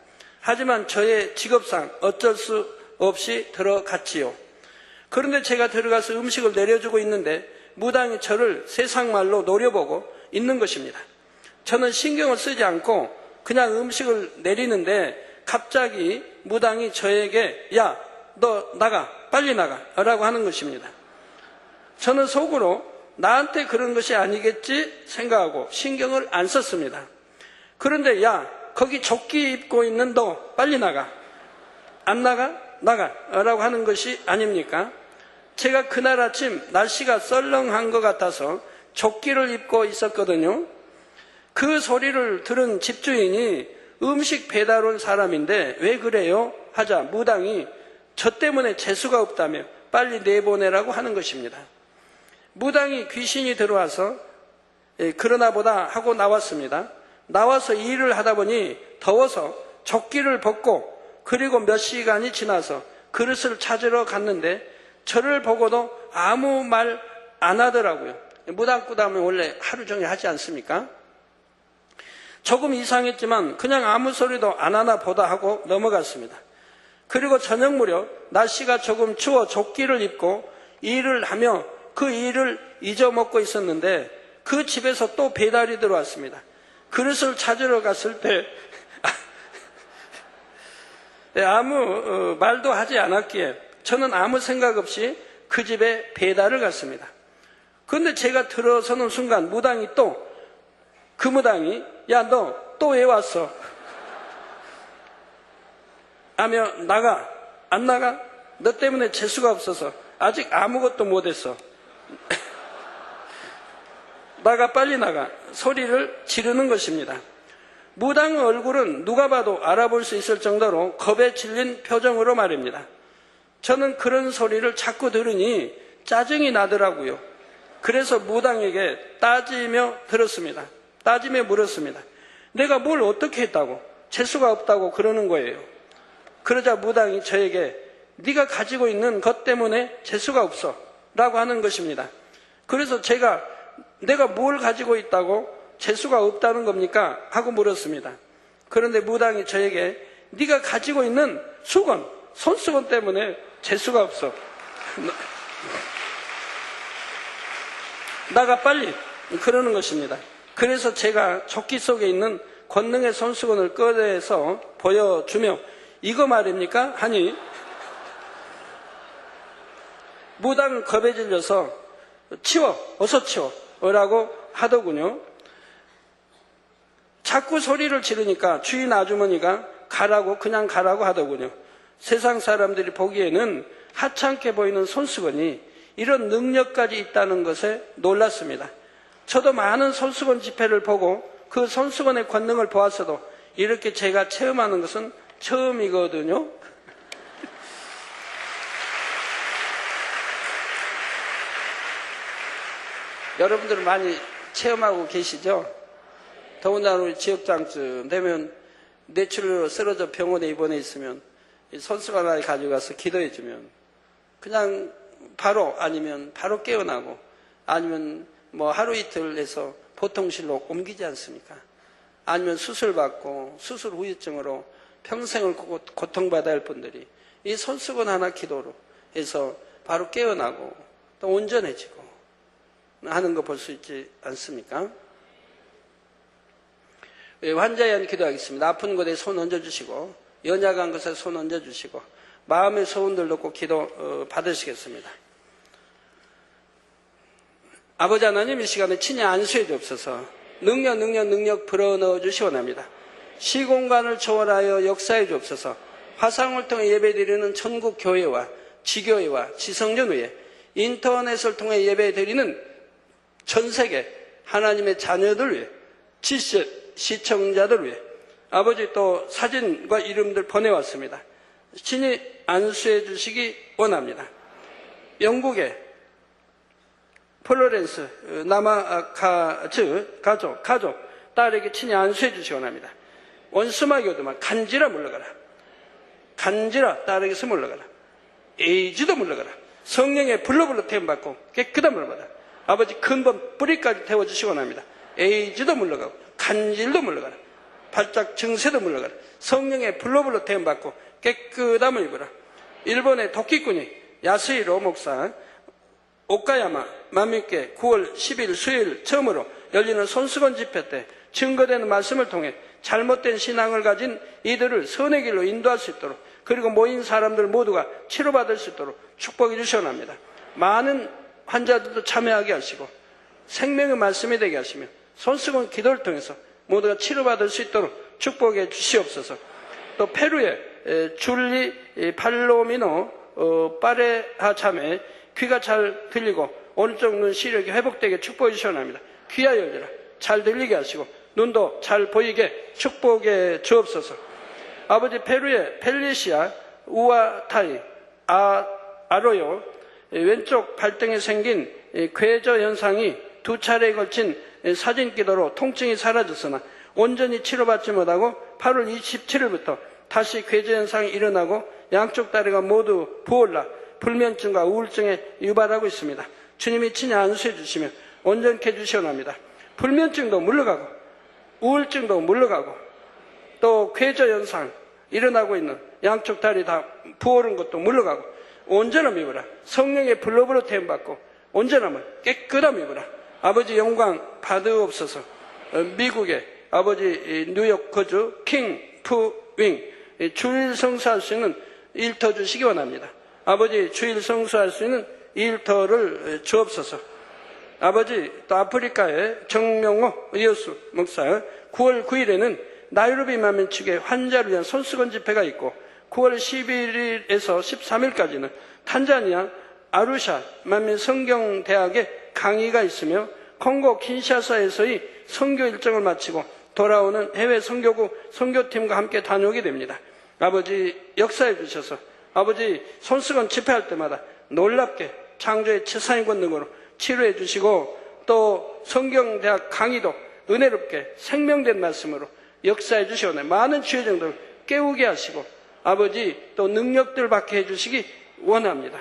하지만 저의 직업상 어쩔 수 없이 들어갔지요. 그런데 제가 들어가서 음식을 내려주고 있는데 무당이 저를 세상 말로 노려보고 있는 것입니다. 저는 신경을 쓰지 않고 그냥 음식을 내리는데 갑자기 무당이 저에게 야, 너 나가, 빨리 나가 라고 하는 것입니다. 저는 속으로 나한테 그런 것이 아니겠지 생각하고 신경을 안 썼습니다. 그런데 야, 거기 조끼 입고 있는 너 빨리 나가. 안 나가? 나가 라고 하는 것이 아닙니까? 제가 그날 아침 날씨가 썰렁한 것 같아서 조끼를 입고 있었거든요. 그 소리를 들은 집주인이 음식 배달 온 사람인데 왜 그래요? 하자 무당이 저 때문에 재수가 없다며 빨리 내보내라고 하는 것입니다. 무당이 귀신이 들어와서 그러나 보다 하고 나왔습니다. 나와서 일을 하다 보니 더워서 조끼를 벗고 그리고 몇 시간이 지나서 그릇을 찾으러 갔는데 저를 보고도 아무 말 안 하더라고요. 무당꾸다면 원래 하루 종일 하지 않습니까? 조금 이상했지만 그냥 아무 소리도 안 하나 보다 하고 넘어갔습니다. 그리고 저녁 무렵 날씨가 조금 추워 조끼를 입고 일을 하며 그 일을 잊어먹고 있었는데 그 집에서 또 배달이 들어왔습니다. 그릇을 찾으러 갔을 때 아무 말도 하지 않았기에 저는 아무 생각 없이 그 집에 배달을 갔습니다. 그런데 제가 들어서는 순간 무당이 그 무당이 야, 너 또 왜 왔어? 하며 나가. 안 나가? 너 때문에 재수가 없어서 아직 아무것도 못했어. 나가, 빨리 나가. 소리를 지르는 것입니다. 무당의 얼굴은 누가 봐도 알아볼 수 있을 정도로 겁에 질린 표정으로 말입니다. 저는 그런 소리를 자꾸 들으니 짜증이 나더라고요. 그래서 무당에게 따지며 물었습니다. 내가 뭘 어떻게 했다고? 재수가 없다고 그러는 거예요. 그러자 무당이 저에게 네가 가지고 있는 것 때문에 재수가 없어 라고 하는 것입니다. 그래서 내가 뭘 가지고 있다고 재수가 없다는 겁니까? 하고 물었습니다. 그런데 무당이 저에게 네가 가지고 있는 손수건 때문에 재수가 없어. 나가 빨리. 그러는 것입니다. 그래서 제가 조끼 속에 있는 권능의 손수건을 꺼내서 보여주며 이거 말입니까? 하니 무당은 겁에 질려서 치워, 어서 치워 라고 하더군요. 자꾸 소리를 지르니까 주인 아주머니가 그냥 가라고 하더군요. 세상 사람들이 보기에는 하찮게 보이는 손수건이 이런 능력까지 있다는 것에 놀랐습니다. 저도 많은 손수건 집회를 보고 그 손수건의 권능을 보았어도 이렇게 제가 체험하는 것은 처음이거든요. 여러분들은 많이 체험하고 계시죠? 더군다나 우리 지역장쯤 되면 뇌출혈로 쓰러져 병원에 입원해 있으면 손수건 하나 가져가서 기도해주면 그냥 아니면 바로 깨어나고 아니면 하루 이틀 해서 보통실로 옮기지 않습니까? 아니면 수술받고 수술 후유증으로 평생을 고통받아야 할 분들이 이 손수건 하나 기도로 해서 바로 깨어나고 또 온전해지고 하는 거 볼 수 있지 않습니까? 환자에 대한 기도하겠습니다. 아픈 곳에 손 얹어주시고 연약한 것에 손 얹어주시고 마음의 소원들 놓고 기도 받으시겠습니다. 아버지 하나님, 이 시간에 친히 안수해 주옵소서. 능력 불어넣어 주시 원합니다. 시공간을 초월하여 역사해 주옵소서. 화상을 통해 예배드리는 천국 교회와 지교회와 지성전 위에 인터넷을 통해 예배드리는 전 세계 하나님의 자녀들 위해 시청자들 위해 아버지 또 사진과 이름들 보내왔습니다. 친히 안수해 주시기 원합니다. 영국에 플로렌스 나마카즈 가족 딸에게 친히 안수해 주시기 원합니다. 원수마귀 오더만 간지라 물러가라. 간지라 딸에게서 물러가라. 에이즈도 물러가라. 성령의 불로 태움받고 깨끗한 물을 받아 아버지 근본 뿌리까지 태워주시기 원합니다. 에이즈도 물러가고 간질도 물러가라. 발작 증세도 물러가라. 성령의 불로 태움받고 깨끗함을 입어라. 일본의 도끼꾼이 야스히로 목사 오카야마 만민께 9월 10일 수요일 처음으로 열리는 손수건 집회 때 증거되는 말씀을 통해 잘못된 신앙을 가진 이들을 선의 길로 인도할 수 있도록 그리고 모인 사람들 모두가 치료받을 수 있도록 축복해 주시옵나이다. 많은 환자들도 참여하게 하시고 생명의 말씀이 되게 하시며 손수건 기도를 통해서 모두가 치료받을 수 있도록 축복해 주시옵소서. 또 페루의 줄리 팔로미노 파레하 자매 귀가 잘 들리고 오른쪽 눈 시력이 회복되게 축복해 주시옵나이다. 귀가 열리라 잘 들리게 하시고 눈도 잘 보이게 축복해 주옵소서. 아버지 페루의 펠리시아 우아타이 아로요 왼쪽 발등에 생긴 궤저 현상이 2차례에 걸친 사진기도로 통증이 사라졌으나 온전히 치료받지 못하고 8월 27일부터 다시 궤저 현상이 일어나고 양쪽 다리가 모두 부을라 불면증과 우울증에 유발하고 있습니다. 주님이 친히 안수해 주시며 온전케 해주시옵나이다. 불면증도 물러가고 우울증도 물러가고 또 궤저 현상 일어나고 있는 양쪽 다리 다 부어오른 것도 물러가고 온전함 입으라. 성령의 불로 태움받고 온전함을 깨끗함 입으라. 아버지 영광 받으옵소서. 미국의 아버지 뉴욕 거주 킹 푸윙 주일 성수할 수 있는 일터 주시기 원합니다. 아버지 주일 성수할 수 있는 일터를 주옵소서. 아버지 또 아프리카의 정명호 의여수 목사 9월 9일에는 나이로비 만민 측의 환자를 위한 손수건 집회가 있고 9월 11일에서 13일까지는 탄자니아 아루샤 만민 성경대학의 강의가 있으며 콩고 킨샤사에서의 선교 일정을 마치고 돌아오는 해외 선교국 선교팀과 함께 다녀오게 됩니다. 아버지 역사해 주셔서 아버지 손수건 집회할 때마다 놀랍게 창조의 최상의 권능으로 치료해 주시고 또 성경대학 강의도 은혜롭게 생명된 말씀으로 역사해 주시오네. 많은 주의 정도를 깨우게 하시고 아버지 또 능력들 받게 해주시기 원합니다.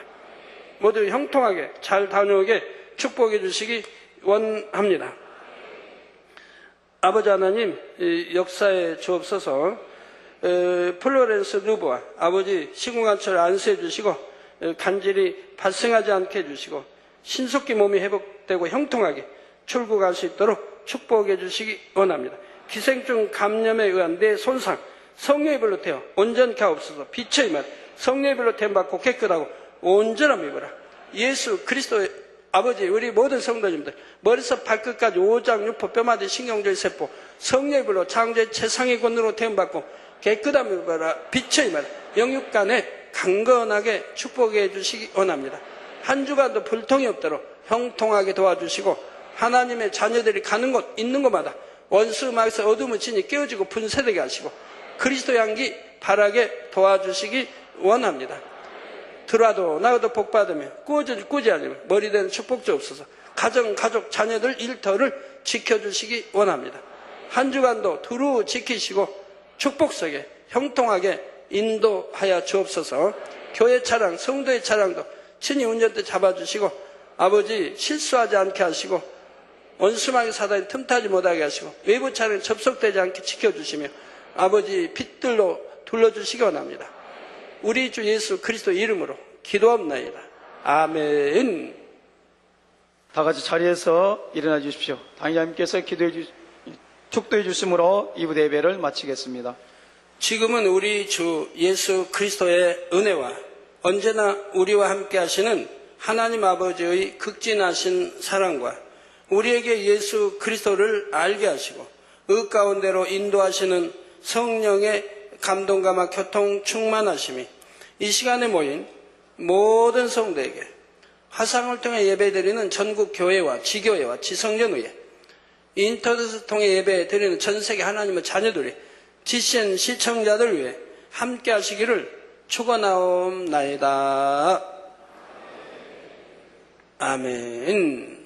모두 형통하게 잘 다녀오게 축복해 주시기 원합니다. 아버지 하나님 역사에 주옵소서. 플로렌스 누브와 아버지 시궁간철 안수해 주시고 간질이 발생하지 않게 해주시고 신속히 몸이 회복되고 형통하게 출국할 수 있도록 축복해 주시기 원합니다. 기생충 감염에 의한 내 손상 성령의 불로 태워 온전케 하옵소서. 빛의 말 성령의 불로 태움받고 깨끗하고 온전함 입으라. 예수 그리스도의 아버지 우리 모든 성도님들 머리서 발끝까지 오장 육포 뼈마디 신경절 세포 성령의 불로 창조의 최상의 권능으로 태움받고 깨끗함 입으라. 빛의 말 영육간에 강건하게 축복해 주시기 원합니다. 한 주간도 불통이 없도록 형통하게 도와주시고 하나님의 자녀들이 가는 곳 있는 곳마다 원수 마귀에서 어둠을 지니 깨어지고 분쇄되게 하시고 그리스도 향기 바라게 도와주시기 원합니다. 들어와도 나가도 복받으며 꾸지 않으며 머리된 축복 주옵소서. 가정 자녀들 일터를 지켜주시기 원합니다. 한 주간도 두루 지키시고 축복 속에 형통하게 인도하여 주옵소서. 교회 차량 성도의 차량도 친히 운전대 잡아주시고 아버지 실수하지 않게 하시고 원수마귀 사단이 틈타지 못하게 하시고 외부 차량에 접속되지 않게 지켜주시며 아버지 빛들로 둘러주시기 원합니다. 우리 주 예수 그리스도 이름으로 기도합나이다. 아멘. 다 같이 자리에서 일어나 주십시오. 당의자님께서 축도해 주심으로 이 부대 예배를 마치겠습니다. 지금은 우리 주 예수 그리스도의 은혜와 언제나 우리와 함께 하시는 하나님 아버지의 극진하신 사랑과 우리에게 예수 그리스도를 알게 하시고 의 가운데로 인도하시는 성령의 감동감화 교통 충만하심이 이 시간에 모인 모든 성도에게 화상을 통해 예배드리는 전국 교회와 지교회와 지성전의회 인터넷을 통해 예배드리는 전세계 하나님의 자녀들이 지신 시청자들 위해 함께 하시기를 축원하옵나이다. 아멘.